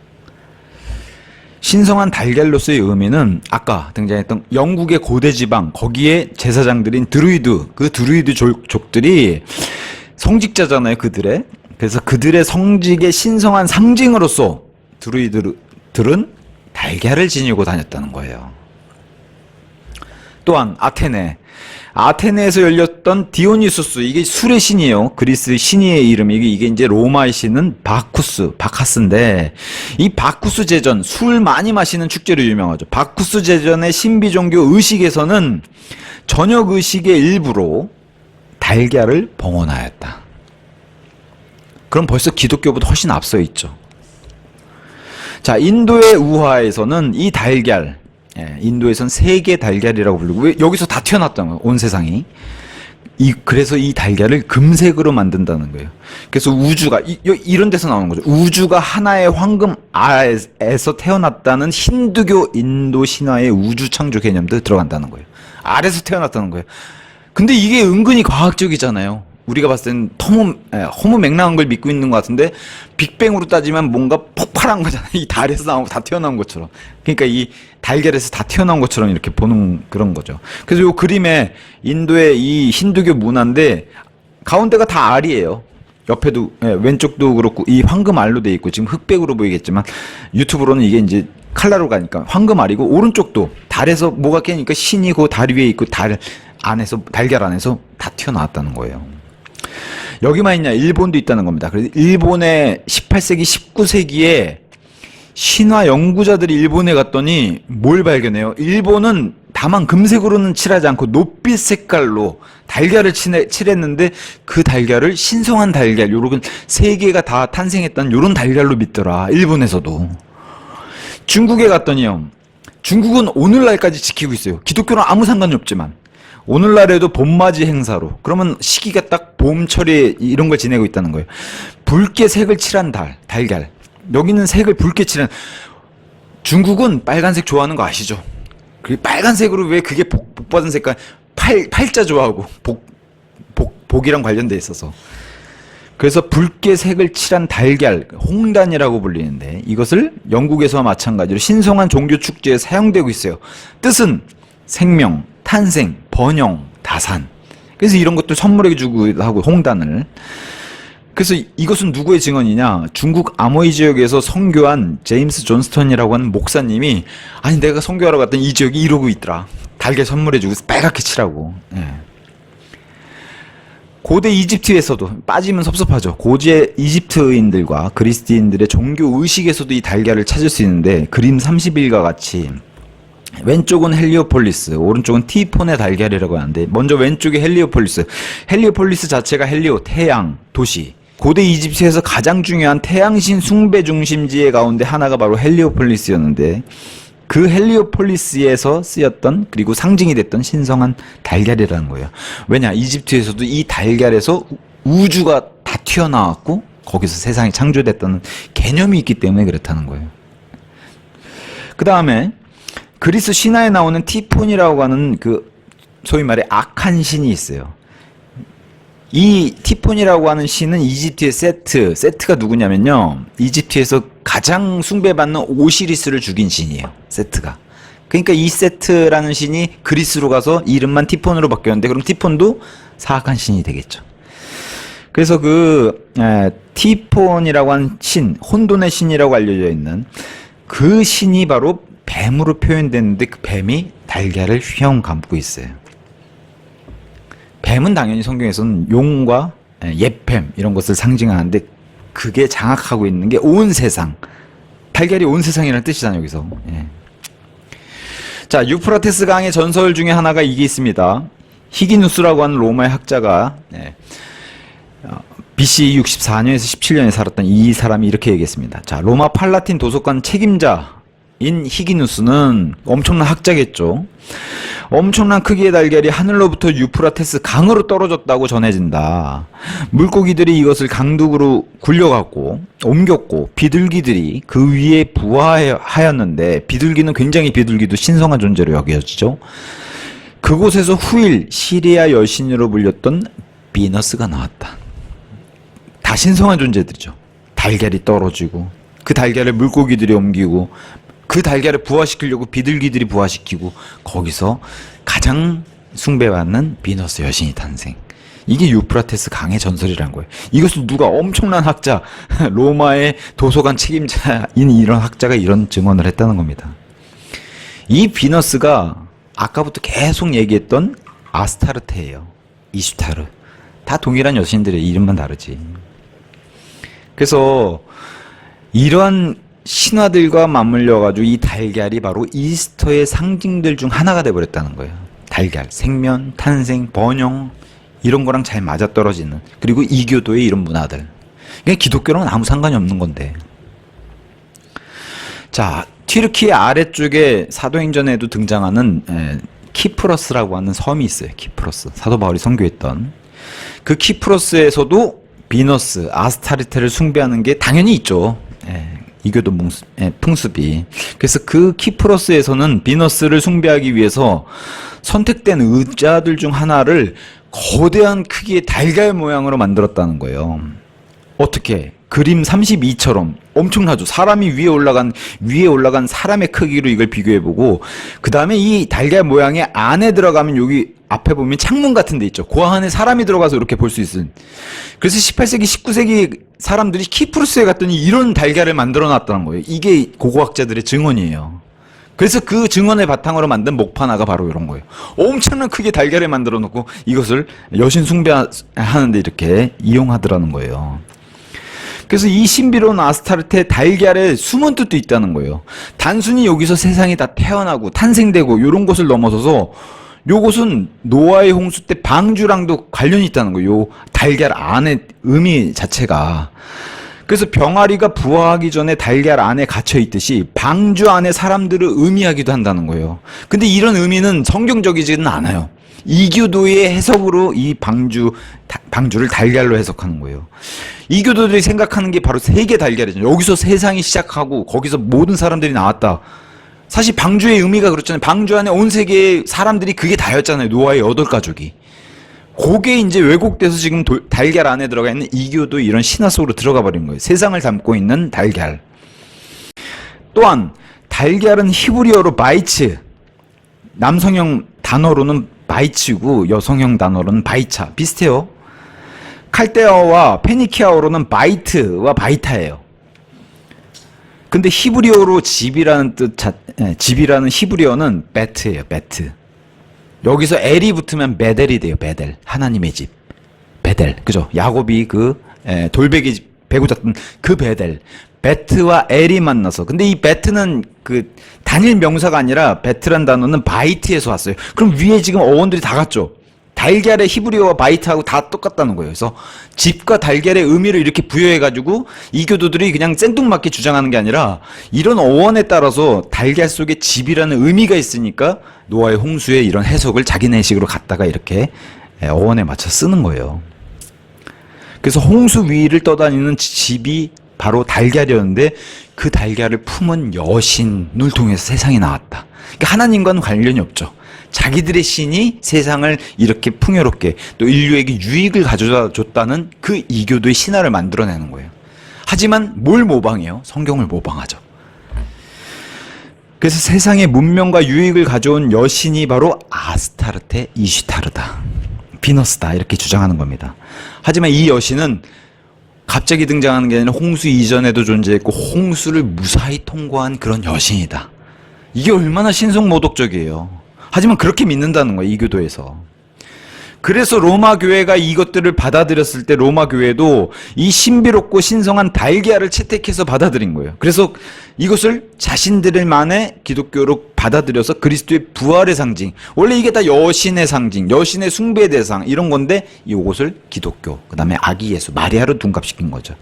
신성한 달걀로서의 의미는 아까 등장했던 영국의 고대 지방, 거기에 제사장들인 드루이드, 그 드루이드 족들이 성직자잖아요, 그들의. 그래서 그들의 성직의 신성한 상징으로서 드루이드들은 달걀을 지니고 다녔다는 거예요. 또한 아테네에서 열렸던 디오니소스, 이게 술의 신이에요. 그리스 신의 이름이, 이게 이제 로마의 신은 바카스인데, 이 바쿠스 제전, 술 많이 마시는 축제로 유명하죠. 바쿠스 제전의 신비 종교 의식에서는 저녁 의식의 일부로 달걀을 봉헌하였다. 그럼 벌써 기독교보다 훨씬 앞서 있죠. 자, 인도의 우화에서는 이 달걀, 인도에선 세계 달걀이라고 부르고, 왜 여기서 다 튀어났다는 거예요, 온 세상이. 그래서 이 달걀을 금색으로 만든다는 거예요. 그래서 우주가, 이런 데서 나오는 거죠. 우주가 하나의 황금 알에서 태어났다는 힌두교 인도 신화의 우주 창조 개념도 들어간다는 거예요. 알에서 태어났다는 거예요. 근데 이게 은근히 과학적이잖아요. 우리가 봤을 때는 허무맹랑한 걸 믿고 있는 것 같은데 빅뱅으로 따지면 뭔가 폭발한 거잖아요. 이 달에서 나온 거 다 튀어나온 것처럼. 그러니까 이 달걀에서 다 튀어나온 것처럼 이렇게 보는 그런 거죠. 그래서 이 그림에 인도의 이 힌두교 문화인데 가운데가 다 알이에요. 옆에도 왼쪽도 그렇고 이 황금알로 돼 있고 지금 흑백으로 보이겠지만 유튜브로는 이게 이제 칼라로 가니까 황금알이고 오른쪽도 달에서 뭐가 깨니까 신이 그 달 위에 있고 달 안에서 달걀 안에서 다 튀어나왔다는 거예요. 여기만 있냐? 일본도 있다는 겁니다. 그래서 일본의 18세기, 19세기에 신화 연구자들이 일본에 갔더니 뭘 발견해요? 일본은 다만 금색으로는 칠하지 않고 노빛 색깔로 달걀을 칠했는데 그 달걀을 신성한 달걀, 요런 세 개가 다 탄생했다는 요런 달걀로 믿더라. 일본에서도. 중국에 갔더니요. 중국은 오늘날까지 지키고 있어요. 기독교랑 아무 상관이 없지만. 오늘날에도 봄맞이 행사로. 그러면 시기가 딱 봄철에 이런 걸 지내고 있다는 거예요. 붉게 색을 칠한 달걀. 여기는 색을 붉게 칠한. 중국은 빨간색 좋아하는 거 아시죠? 그 빨간색으로 왜 그게 복받은 색깔. 팔자 좋아하고 복이랑 관련돼 있어서. 그래서 붉게 색을 칠한 달걀, 홍단이라고 불리는데 이것을 영국에서와 마찬가지로 신성한 종교 축제에 사용되고 있어요. 뜻은 생명, 탄생, 번영, 다산. 그래서 이런 것도 선물해 주기도 하고 홍단을. 그래서 이것은 누구의 증언이냐? 중국 아모이 지역에서 선교한 제임스 존스턴이라고 하는 목사님이 아니 내가 선교하러 갔더니 이 지역이 이러고 있더라. 달걀 선물해 주고 빨갛게 칠하고. 예. 고대 이집트에서도 빠지면 섭섭하죠. 고대 이집트인들과 그리스도인들의 종교 의식에서도 이 달걀을 찾을 수 있는데 그림 31과 같이 왼쪽은 헬리오폴리스, 오른쪽은 티폰의 달걀이라고 하는데 먼저 왼쪽이 헬리오폴리스. 헬리오폴리스 자체가 헬리오, 태양, 도시. 고대 이집트에서 가장 중요한 태양신 숭배 중심지의 가운데 하나가 바로 헬리오폴리스였는데 그 헬리오폴리스에서 쓰였던 그리고 상징이 됐던 신성한 달걀이라는 거예요. 왜냐? 이집트에서도 이 달걀에서 우주가 다 튀어나왔고 거기서 세상이 창조됐다는 개념이 있기 때문에 그렇다는 거예요. 그 다음에 그리스 신화에 나오는 티폰이라고 하는 그 소위 말해 악한 신이 있어요. 이 티폰이라고 하는 신은 이집트의 세트가 누구냐면요. 이집트에서 가장 숭배받는 오시리스를 죽인 신이에요. 세트가. 그러니까 이 세트라는 신이 그리스로 가서 이름만 티폰으로 바뀌었는데 그럼 티폰도 사악한 신이 되겠죠. 그래서 티폰이라고 하는 신, 혼돈의 신이라고 알려져 있는 그 신이 바로 뱀으로 표현됐는데 그 뱀이 달걀을 휘영 감고 있어요. 뱀은 당연히 성경에서는 용과 옛뱀 이런 것을 상징하는데 그게 장악하고 있는 게 온 세상. 달걀이 온 세상이라는 뜻이잖아요, 여기서. 예. 자, 유프라테스 강의 전설 중에 하나가 이게 있습니다. 히기누스라고 하는 로마의 학자가 BC 64년에서 17년에 살았던 이 사람이 이렇게 얘기했습니다. 자, 로마 팔라틴 도서관 책임자인 히기누스는 엄청난 학자겠죠. 엄청난 크기의 달걀이 하늘로부터 유프라테스 강으로 떨어졌다고 전해진다. 물고기들이 이것을 강둑으로 굴려갖고 옮겼고 비둘기들이 그 위에 부화하였는데 비둘기는 굉장히 비둘기도 신성한 존재로 여겨지죠. 그곳에서 후일 시리아 여신으로 불렸던 비너스가 나왔다. 다 신성한 존재들이죠. 달걀이 떨어지고 그 달걀을 물고기들이 옮기고 그 달걀을 부화시키려고 비둘기들이 부화시키고 거기서 가장 숭배받는 비너스 여신이 탄생. 이게 유프라테스 강의 전설이라는 거예요. 이것을 누가 엄청난 학자, 로마의 도서관 책임자인 이런 학자가 이런 증언을 했다는 겁니다. 이 비너스가 아까부터 계속 얘기했던 아스타르테예요. 이슈타르. 다 동일한 여신들의 이름만 다르지. 그래서 이러한 신화들과 맞물려가지고 이 달걀이 바로 이스터의 상징들 중 하나가 돼버렸다는 거예요. 달걀, 생면, 탄생, 번영 이런 거랑 잘 맞아떨어지는 그리고 이교도의 이런 문화들. 그냥 기독교랑은 아무 상관이 없는 건데. 자, 튀르키예 아래쪽에 사도행전에도 등장하는 키프러스라고 하는 섬이 있어요. 키프러스. 사도 바울이 선교했던. 그 키프러스에서도 비너스, 아스타르테를 숭배하는 게 당연히 있죠. 이교도 풍습이. 그래서 그 키프러스에서는 비너스를 숭배하기 위해서 선택된 의자들 중 하나를 거대한 크기의 달걀 모양으로 만들었다는 거예요. 어떻게? 그림 32처럼 엄청나죠. 사람이 위에 올라간 사람의 크기로 이걸 비교해보고, 그 다음에 이 달걀 모양의 안에 들어가면 여기 앞에 보면 창문 같은 데 있죠. 그 안에 사람이 들어가서 이렇게 볼 수 있은. 그래서 18세기, 19세기 사람들이 키프루스에 갔더니 이런 달걀을 만들어 놨다는 거예요. 이게 고고학자들의 증언이에요. 그래서 그 증언을 바탕으로 만든 목판화가 바로 이런 거예요. 엄청난 크게 달걀을 만들어 놓고 이것을 여신 숭배하는데 이렇게 이용하더라는 거예요. 그래서 이 신비로운 아스타르테 달걀에 숨은 뜻도 있다는 거예요. 단순히 여기서 세상이 다 태어나고 탄생되고 이런 것을 넘어서서 요것은 노아의 홍수 때 방주랑도 관련이 있다는 거예요. 요 달걀 안에 의미 자체가. 그래서 병아리가 부화하기 전에 달걀 안에 갇혀 있듯이 방주 안에 사람들을 의미하기도 한다는 거예요. 근데 이런 의미는 성경적이지는 않아요. 이교도의 해석으로 이 방주를 달걀로 해석하는 거예요. 이교도들이 생각하는 게 바로 세계 달걀이죠. 여기서 세상이 시작하고 거기서 모든 사람들이 나왔다. 사실 방주의 의미가 그렇잖아요. 방주 안에 온 세계의 사람들이 그게 다였잖아요. 노아의 8가족이. 그게 이제 왜곡돼서 지금 달걀 안에 들어가 있는 이교도 이런 신화 속으로 들어가 버린 거예요. 세상을 담고 있는 달걀. 또한 달걀은 히브리어로 바이츠, 남성형 단어로는 바이츠고 여성형 단어로는 바이차. 비슷해요. 칼데어와 페니키아어로는 바이트와 바이타예요. 근데 히브리어로 집이라는 집이라는 히브리어는 베트예요. 베트. 여기서 엘이 붙으면 베델이 돼요. 베델. 하나님의 집. 베델. 그죠? 야곱이 돌베개 베고 잤던 그 베델. 베트와 엘이 만나서. 근데 이 베트는 단일 명사가 아니라 베트란 단어는 바이트에서 왔어요. 그럼 위에 지금 어원들이 다 같죠? 달걀의 히브리어와 바이트하고 다 똑같다는 거예요. 그래서 집과 달걀의 의미를 이렇게 부여해가지고 이교도들이 그냥 생뚱맞게 주장하는 게 아니라 이런 어원에 따라서 달걀 속에 집이라는 의미가 있으니까 노아의 홍수에 이런 해석을 자기네식으로 갖다가 이렇게 어원에 맞춰 쓰는 거예요. 그래서 홍수 위를 떠다니는 집이 바로 달걀이었는데 그 달걀을 품은 여신을 통해서 세상이 나왔다. 그러니까 하나님과는 관련이 없죠. 자기들의 신이 세상을 이렇게 풍요롭게 또 인류에게 유익을 가져다 줬다는 그 이교도의 신화를 만들어내는 거예요. 하지만 뭘 모방해요? 성경을 모방하죠. 그래서 세상에 문명과 유익을 가져온 여신이 바로 아스타르테 이슈타르다. 비너스다. 이렇게 주장하는 겁니다. 하지만 이 여신은 갑자기 등장하는 게 아니라 홍수 이전에도 존재했고 홍수를 무사히 통과한 그런 여신이다. 이게 얼마나 신성모독적이에요. 하지만 그렇게 믿는다는 거예요. 이교도에서. 그래서 로마 교회가 이것들을 받아들였을 때 로마 교회도 이 신비롭고 신성한 달걀을 채택해서 받아들인 거예요. 그래서 이것을 자신들만의 기독교로 받아들여서 그리스도의 부활의 상징, 원래 이게 다 여신의 상징, 여신의 숭배 대상 이런 건데 이것을 기독교, 그 다음에 아기 예수, 마리아로 둔갑시킨 거죠.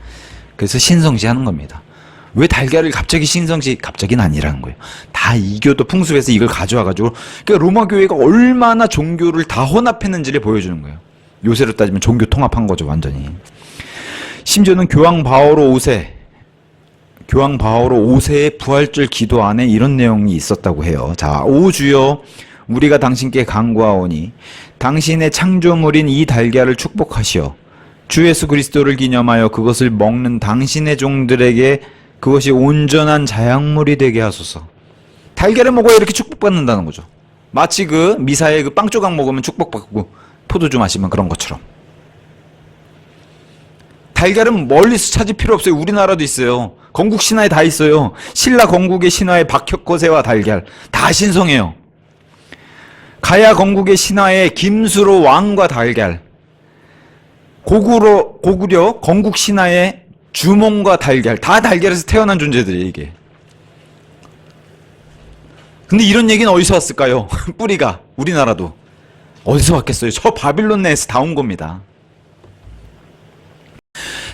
그래서 신성시하는 겁니다. 왜 달걀을 갑자기 갑자기는 아니라는 거예요. 다 이교도 풍습에서 이걸 가져와가지고, 그러니까 로마 교회가 얼마나 종교를 다 혼합했는지를 보여주는 거예요. 요새로 따지면 종교 통합한 거죠, 완전히. 심지어는 교황 바오로 5세의 부활절 기도 안에 이런 내용이 있었다고 해요. 자, 오 주여, 우리가 당신께 간구하오니 당신의 창조물인 이 달걀을 축복하시어 주 예수 그리스도를 기념하여 그것을 먹는 당신의 종들에게 그것이 온전한 자양물이 되게 하소서. 달걀을 먹어야 이렇게 축복받는다는 거죠. 마치 미사에 빵 조각 먹으면 축복받고 포도주 마시면 그런 것처럼. 달걀은 멀리서 찾을 필요 없어요. 우리나라도 있어요. 건국 신화에 다 있어요. 신라 건국의 신화에 박혁거새와 달걀 다 신성해요. 가야 건국의 신화에 김수로 왕과 달걀, 고구려 건국 신화에 주몽과 달걀, 다 달걀에서 태어난 존재들이에요, 이게. 근데 이런 얘기는 어디서 왔을까요? 뿌리가. 우리나라도. 어디서 왔겠어요? 저 바빌론 내에서 다 온 겁니다.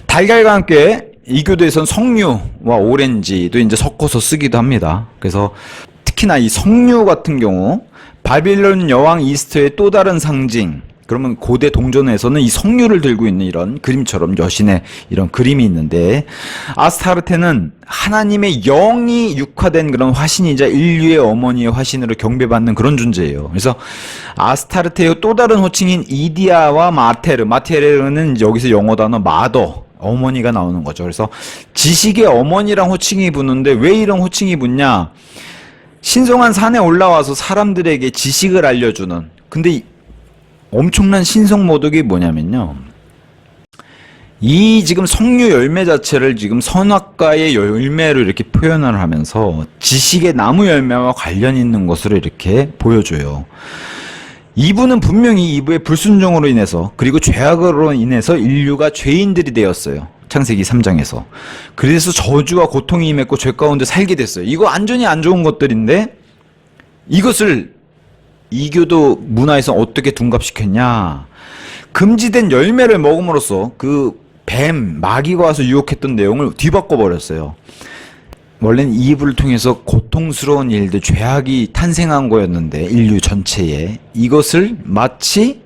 달걀과 함께 이교도에선 석류와 오렌지도 이제 섞어서 쓰기도 합니다. 그래서 특히나 이 석류 같은 경우 바빌론 여왕 이스터의 또 다른 상징, 그러면 고대 동전에서는 이 성류를 들고 있는 이런 그림처럼 여신의 이런 그림이 있는데, 아스타르테는 하나님의 영이 육화된 그런 화신이자 인류의 어머니의 화신으로 경배받는 그런 존재예요. 그래서 아스타르테의 또 다른 호칭인 이디아와 마테르는 여기서 영어 단어 마더, 어머니가 나오는 거죠. 그래서 지식의 어머니랑 호칭이 붙는데, 왜 이런 호칭이 붙냐? 신성한 산에 올라와서 사람들에게 지식을 알려주는, 근데 엄청난 신성 모독이 뭐냐면요, 이 지금 석류 열매 자체를 지금 선악과의 열매로 이렇게 표현을 하면서 지식의 나무 열매와 관련 있는 것으로 이렇게 보여줘요. 이브는 분명히 이브의 불순종으로 인해서, 그리고 죄악으로 인해서 인류가 죄인들이 되었어요. 창세기 3장에서. 그래서 저주와 고통이 임했고 죄 가운데 살게 됐어요. 이거 완전히 안 좋은 것들인데, 이것을 이교도 문화에서 어떻게 둔갑시켰냐? 금지된 열매를 먹음으로써 그 뱀, 마귀가 와서 유혹했던 내용을 뒤바꿔 버렸어요. 원래는 이브를 통해서 고통스러운 일들, 죄악이 탄생한 거였는데, 인류 전체에 이것을 마치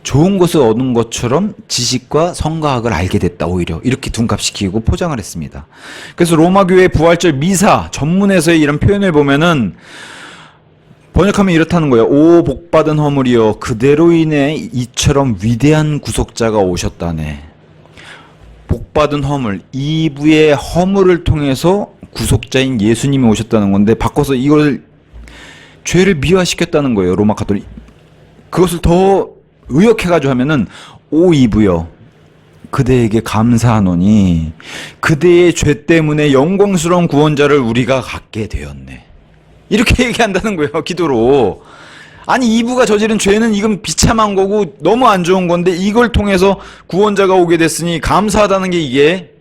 좋은 것을 얻은 것처럼 지식과 성가학을 알게 됐다. 오히려 이렇게 둔갑시키고 포장을 했습니다. 그래서 로마교회 부활절 미사 전문에서의 이런 표현을 보면은 번역하면 이렇다는 거예요. 오 복받은 허물이여, 그대로 인해 이처럼 위대한 구속자가 오셨다네. 복받은 허물, 이브의 허물을 통해서 구속자인 예수님이 오셨다는 건데, 바꿔서 이걸 죄를 미화시켰다는 거예요. 로마 가톨릭. 그것을 더 의역해가지고 하면은, 오 이브여, 그대에게 감사하노니 그대의 죄 때문에 영광스러운 구원자를 우리가 갖게 되었네. 이렇게 얘기한다는 거예요, 기도로. 아니, 이브가 저지른 죄는 이건 비참한 거고 너무 안 좋은 건데, 이걸 통해서 구원자가 오게 됐으니 감사하다는 게 이게.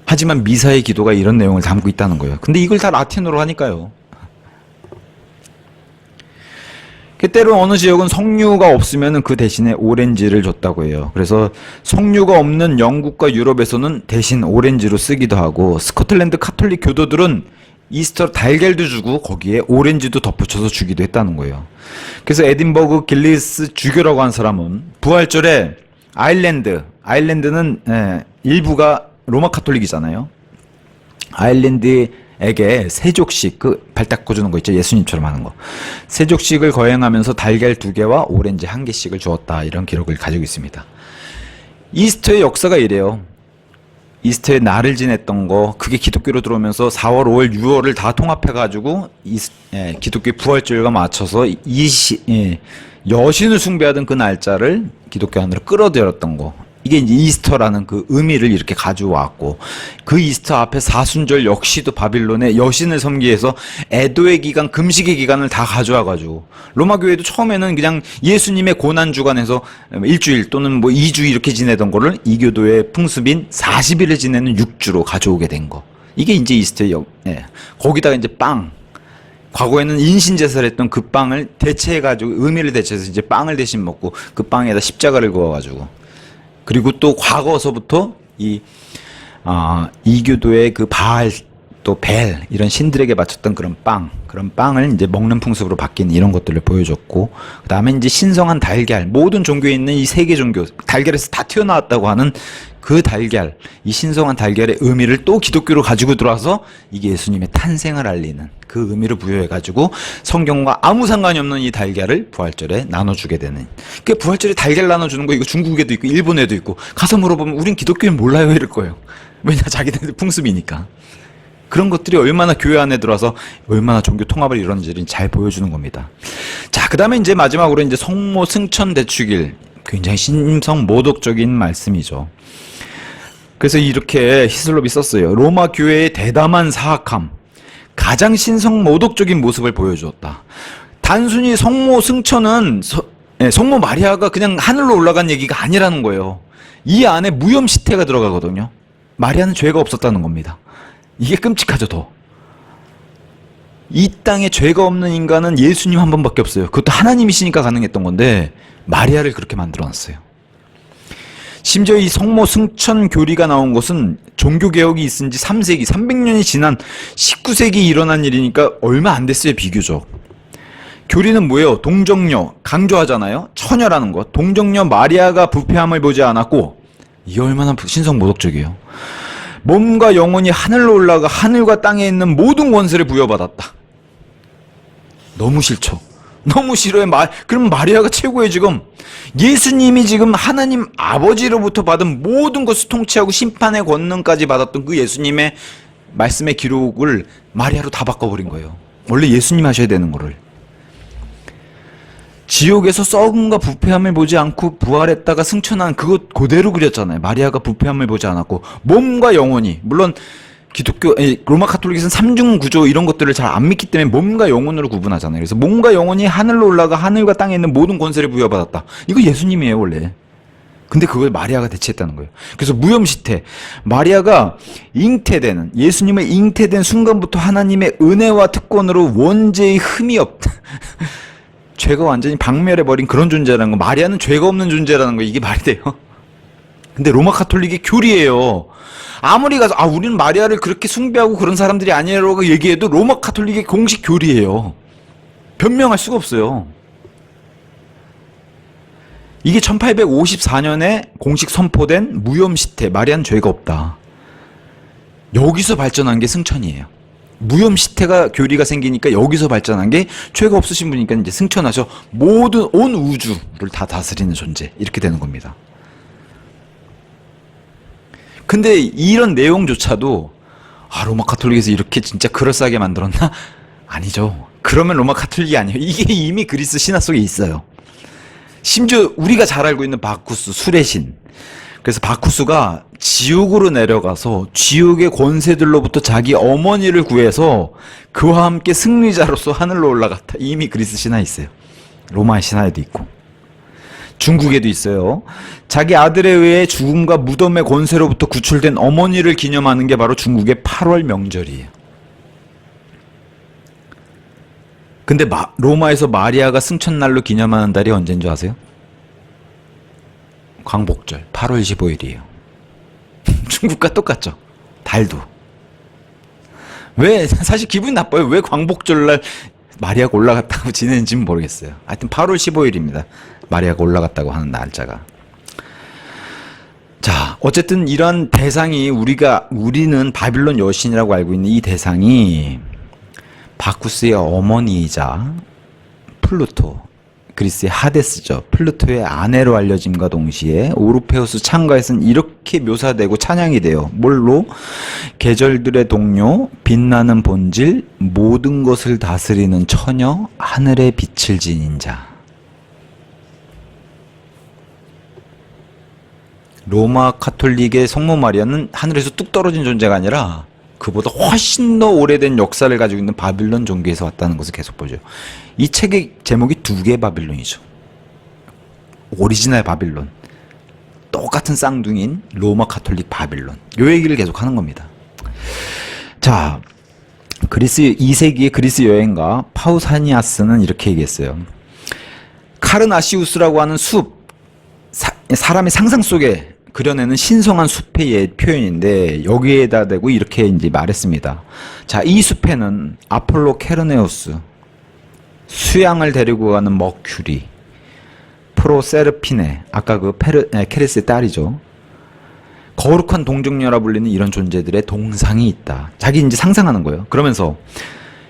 하지만 미사의 기도가 이런 내용을 담고 있다는 거예요. 근데 이걸 다 라틴어로 하니까요. 때로 어느 지역은 석류가 없으면 그 대신에 오렌지를 줬다고 해요. 그래서 석류가 없는 영국과 유럽에서는 대신 오렌지로 쓰기도 하고, 스코틀랜드 카톨릭 교도들은 이스터 달걀도 주고 거기에 오렌지도 덧붙여서 주기도 했다는 거예요. 그래서 에딘버그 길리스 주교라고 한 사람은 부활절에 아일랜드는 일부가 로마 카톨릭이잖아요. 아일랜드에게 세족식, 그 발 닦아주는 거 있죠, 예수님처럼 하는 거, 세족식을 거행하면서 달걀 2개와 오렌지 1개씩을 주었다. 이런 기록을 가지고 있습니다. 이스터의 역사가 이래요. 이스터에 날을 지냈던 거, 그게 기독교로 들어오면서 4월, 5월, 6월을 다 통합해가지고 기독교 부활절과 맞춰서 여신을 숭배하던 그 날짜를 기독교 안으로 끌어들였던 거, 이게 이제 이스터라는 그 의미를 이렇게 가져왔고, 그 이스터 앞에 사순절 역시도 바빌론의 여신을 섬기기 위해서 애도의 기간, 금식의 기간을 다 가져와가지고, 로마 교회도 처음에는 그냥 예수님의 고난 주간에서 일주일 또는 뭐 2주 이렇게 지내던 거를 이교도의 풍습인 40일을 지내는 6주로 가져오게 된 거. 이게 이제 이스터의 거기다가 이제 빵. 과거에는 인신제사를 했던 그 빵을 대체해가지고, 의미를 대체해서 이제 빵을 대신 먹고, 그 빵에다 십자가를 그어가지고, 그리고 또 과거서부터 이교도의 그 바알, 또 벨, 이런 신들에게 바쳤던 그런 빵을 이제 먹는 풍습으로 바뀐 이런 것들을 보여줬고, 그 다음에 이제 신성한 달걀, 모든 종교에 있는 이 세계 종교, 달걀에서 다 튀어나왔다고 하는 그 달걀, 이 신성한 달걀의 의미를 또 기독교로 가지고 들어와서 이게 예수님의 탄생을 알리는 그 의미를 부여해가지고 성경과 아무 상관이 없는 이 달걀을 부활절에 나눠주게 되는. 그 부활절에 달걀 나눠주는 거 이거 중국에도 있고 일본에도 있고, 가서 물어보면 우린 기독교는 몰라요 이럴 거예요. 왜냐, 자기들 풍습이니까. 그런 것들이 얼마나 교회 안에 들어와서 얼마나 종교 통합을 이루는지를 잘 보여주는 겁니다. 자, 그 다음에 이제 마지막으로 이제 성모 승천 대축일, 굉장히 신성 모독적인 말씀이죠. 그래서 이렇게 히슬롭이 썼어요. 로마 교회의 대담한 사악함, 가장 신성 모독적인 모습을 보여주었다. 단순히 성모 승천은 성모 마리아가 그냥 하늘로 올라간 얘기가 아니라는 거예요. 이 안에 무염시태가 들어가거든요. 마리아는 죄가 없었다는 겁니다. 이게 끔찍하죠, 더. 이 땅에 죄가 없는 인간은 예수님 한 번밖에 없어요. 그것도 하나님이시니까 가능했던 건데 마리아를 그렇게 만들어놨어요. 심지어 이 성모 승천 교리가 나온 것은 종교개혁이 있은 지 3세기, 300년이 지난 19세기 일어난 일이니까 얼마 안 됐어요, 비교적. 교리는 뭐예요? 동정녀 강조하잖아요. 처녀라는 것. 동정녀 마리아가 부패함을 보지 않았고, 이게 얼마나 신성모독적이에요. 몸과 영혼이 하늘로 올라가 하늘과 땅에 있는 모든 권세를 부여받았다. 너무 싫죠. 너무 싫어요. 그럼 마리아가 최고예요. 지금 예수님이 지금 하나님 아버지로부터 받은 모든 것을 통치하고 심판의 권능까지 받았던 그 예수님의 말씀의 기록을 마리아로 다 바꿔버린 거예요. 원래 예수님 하셔야 되는 거를. 지옥에서 썩음과 부패함을 보지 않고 부활했다가 승천한 그것 그대로 그렸잖아요. 마리아가 부패함을 보지 않았고, 몸과 영혼이, 물론 기독교 로마 카톨릭에서는 삼중 구조 이런 것들을 잘 안 믿기 때문에 몸과 영혼으로 구분하잖아요. 그래서 몸과 영혼이 하늘로 올라가 하늘과 땅에 있는 모든 권세를 부여받았다. 이거 예수님이에요 원래. 근데 그걸 마리아가 대체했다는 거예요. 그래서 무염시태, 마리아가 잉태되는, 예수님을 잉태된 순간부터 하나님의 은혜와 특권으로 원죄의 흠이 없다. 죄가 완전히 박멸해버린 그런 존재라는 거. 마리아는 죄가 없는 존재라는 거. 이게 말이 돼요? 근데 로마 카톨릭의 교리예요. 아무리 가서 우리는 마리아를 그렇게 숭배하고 그런 사람들이 아니라고 얘기해도 로마 카톨릭의 공식 교리예요. 변명할 수가 없어요. 이게 1854년에 공식 선포된 무염시태, 마리아는 죄가 없다. 여기서 발전한 게 승천이에요. 무염시태가 교리가 생기니까 여기서 발전한 게 죄가 없으신 분이니까 이제 승천하셔 모든 온 우주를 다 다스리는 존재, 이렇게 되는 겁니다. 근데 이런 내용조차도 로마 카톨릭에서 이렇게 진짜 그럴싸하게 만들었나? 아니죠. 그러면 로마 카톨릭이 아니에요. 이게 이미 그리스 신화 속에 있어요. 심지어 우리가 잘 알고 있는 바쿠스, 술의 신. 그래서 바쿠스가 지옥으로 내려가서 지옥의 권세들로부터 자기 어머니를 구해서 그와 함께 승리자로서 하늘로 올라갔다. 이미 그리스 신화에 있어요. 로마 신화에도 있고. 중국에도 있어요. 자기 아들에 의해 죽음과 무덤의 권세로부터 구출된 어머니를 기념하는 게 바로 중국의 8월 명절이에요. 근데 로마에서 마리아가 승천날로 기념하는 달이 언제인 줄 아세요? 광복절 8월 15일이에요. 중국과 똑같죠. 달도. 왜 사실 기분이 나빠요. 왜 광복절날 마리아가 올라갔다고 지내는지는 모르겠어요. 하여튼 8월 15일입니다. 마리아가 올라갔다고 하는 날짜가. 자, 어쨌든 이런 대상이 우리는 바빌론 여신이라고 알고 있는 이 대상이 바쿠스의 어머니이자 플루토, 그리스의 하데스죠. 플루토의 아내로 알려짐과 동시에 오르페우스 창가에서는 이렇게 묘사되고 찬양이 돼요. 뭘로? 계절들의 동료, 빛나는 본질, 모든 것을 다스리는 처녀, 하늘의 빛을 지닌 자. 로마 카톨릭의 성모 마리아는 하늘에서 뚝 떨어진 존재가 아니라 그보다 훨씬 더 오래된 역사를 가지고 있는 바빌론 종교에서 왔다는 것을 계속 보죠. 이 책의 제목이 두 개의 바빌론이죠. 오리지널 바빌론, 똑같은 쌍둥이인 로마 카톨릭 바빌론. 요 얘기를 계속 하는 겁니다. 자, 그리스 2세기의 그리스 여행가 파우사니아스는 이렇게 얘기했어요. 카르나시우스라고 하는 숲, 사람의 상상 속에 그려내는 신성한 숲의 표현인데 여기에다 대고 이렇게 이제 말했습니다. 자, 이 숲에는 아폴로 케르네우스, 수양을 데리고 가는 머큐리, 프로세르피네, 아까 그 케레스의 딸이죠. 거룩한 동정녀라 불리는 이런 존재들의 동상이 있다. 자기 이제 상상하는 거예요. 그러면서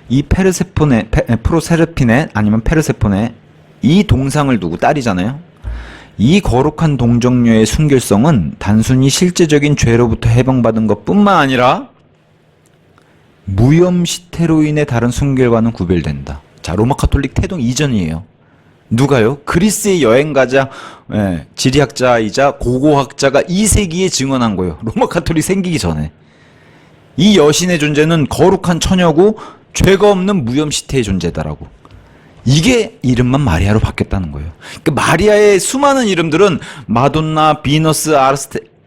이 프로세르피네 아니면 페르세포네, 이 동상을 두고, 딸이잖아요. 이 거룩한 동정녀의 순결성은 단순히 실제적인 죄로부터 해방받은 것뿐만 아니라 무염시태로 인해 다른 순결과는 구별된다. 자, 로마 카톨릭 태동 이전이에요. 누가요? 그리스의 여행가자, 지리학자이자 고고학자가 2세기에 증언한 거예요. 로마 카톨릭 생기기 전에. 이 여신의 존재는 거룩한 처녀고 죄가 없는 무염시태의 존재다라고. 이게 이름만 마리아로 바뀌었다는 거예요. 그 마리아의 수많은 이름들은 마돈나, 비너스,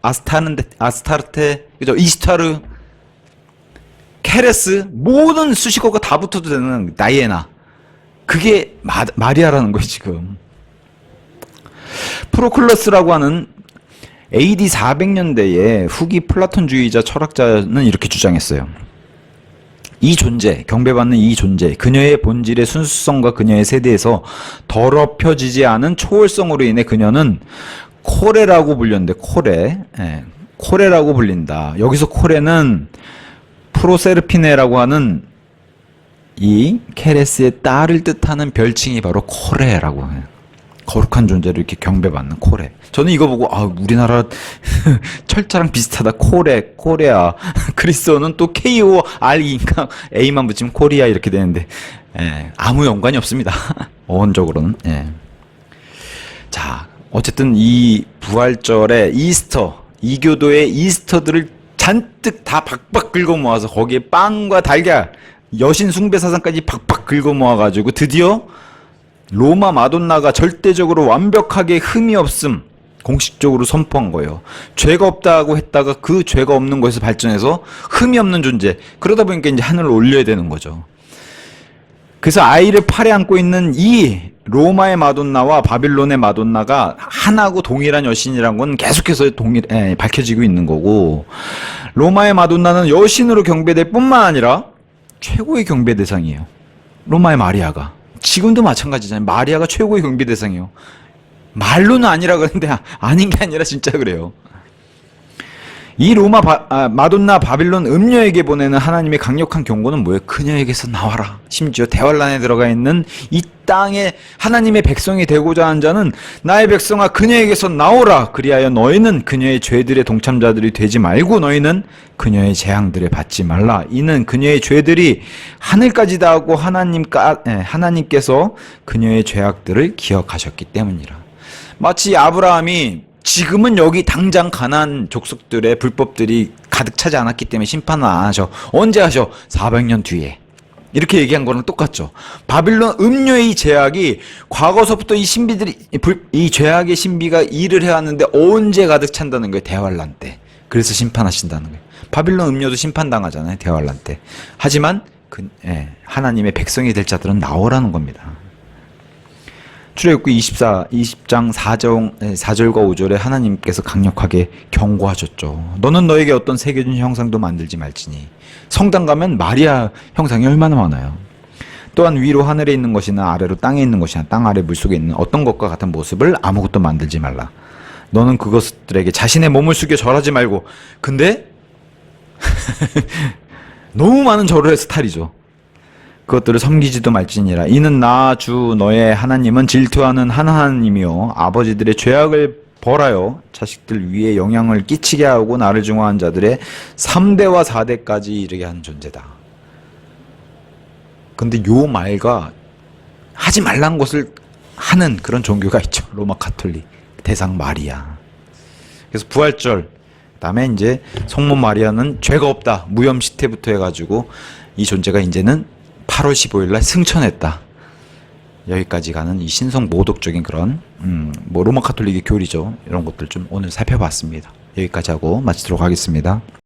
아스타르테, 그죠? 이스타르, 케레스, 모든 수식어가 다 붙어도 되는 다이애나. 그게 마리아라는 거예요, 지금. 프로클러스라고 하는 AD 400년대의 후기 플라톤주의자 철학자는 이렇게 주장했어요. 이 존재, 경배받는 이 존재, 그녀의 본질의 순수성과 그녀의 세대에서 더럽혀지지 않은 초월성으로 인해 그녀는 코레라고 불렸는데, 코레. 예, 코레라고 불린다. 여기서 코레는 프로세르피네라고 하는 이 케레스의 딸을 뜻하는 별칭이 바로 코레라고 해요. 거룩한 존재를 이렇게 경배받는 코레. 저는 이거 보고 우리나라 철자랑 비슷하다. 코레아. 그리스어는 또 KORE니까 A만 붙이면 코리아 이렇게 되는데 아무 연관이 없습니다. 어원적으로는. 자, 어쨌든 이 부활절에 이스터, 이교도의 이스터들을 잔뜩 다 박박 긁어 모아서 거기에 빵과 달걀, 여신 숭배 사상까지 박박 긁어 모아가지고 드디어 로마 마돈나가 절대적으로 완벽하게 흠이 없음 공식적으로 선포한 거예요. 죄가 없다고 했다가 그 죄가 없는 것에서 발전해서 흠이 없는 존재. 그러다 보니까 이제 하늘을 올려야 되는 거죠. 그래서 아이를 팔에 안고 있는 이 로마의 마돈나와 바빌론의 마돈나가 하나고 동일한 여신이란 건 계속해서 밝혀지고 있는 거고, 로마의 마돈나는 여신으로 경배될 뿐만 아니라 최고의 경배 대상이에요. 로마의 마리아가. 지금도 마찬가지잖아요. 마리아가 최고의 경배 대상이에요. 말로는 아니라 그러는데 아닌 게 아니라 진짜 그래요. 이 마돈나 바빌론 음녀에게 보내는 하나님의 강력한 경고는 뭐예요? 그녀에게서 나와라. 심지어 대환란에 들어가 있는 이 땅에 하나님의 백성이 되고자 하는 자는 나의 백성아 그녀에게서 나오라. 그리하여 너희는 그녀의 죄들의 동참자들이 되지 말고 너희는 그녀의 재앙들에 받지 말라. 이는 그녀의 죄들이 하늘까지 닿고 하나님께서 그녀의 죄악들을 기억하셨기 때문이라. 마치 아브라함이 지금은 여기 당장 가나안 족속들의 불법들이 가득 차지 않았기 때문에 심판을 안 하셔. 언제 하셔? 400년 뒤에. 이렇게 얘기한 거랑 똑같죠. 바빌론 음료의 제약이 과거서부터 이 신비들이 이 죄악의 신비가 일을 해왔는데 언제 가득 찬다는 거예요? 대환란 때. 그래서 심판하신다는 거예요. 바빌론 음료도 심판당하잖아요. 대환란 때. 하지만 하나님의 백성이 될 자들은 나오라는 겁니다. 출애굽기 20장 4절과 5절에 하나님께서 강력하게 경고하셨죠. 너는 너에게 어떤 새겨진 형상도 만들지 말지니. 성당 가면 마리아 형상이 얼마나 많아요. 또한 위로 하늘에 있는 것이나 아래로 땅에 있는 것이나 땅 아래 물속에 있는 어떤 것과 같은 모습을 아무것도 만들지 말라. 너는 그것들에게 자신의 몸을 숙여 절하지 말고. 근데 너무 많은 절을 해서 탈이죠. 그것들을 섬기지도 말지니라. 이는 나 주 너의 하나님은 질투하는 하나님이요 아버지들의 죄악을 벌하여 자식들 위에 영향을 끼치게 하고 나를 증오한 자들의 3대와 4대까지 이르게 하는 존재다. 근데 요 말과 하지 말란 것을 하는 그런 종교가 있죠. 로마 가톨릭 대상 마리아. 그래서 부활절 그다음에 이제 성모 마리아는 죄가 없다. 무염시태부터 해가지고 이 존재가 이제는 8월 15일 날 승천했다. 여기까지 가는 이 신성 모독적인 그런 로마 가톨릭의 교리죠. 이런 것들 좀 오늘 살펴봤습니다. 여기까지 하고 마치도록 하겠습니다.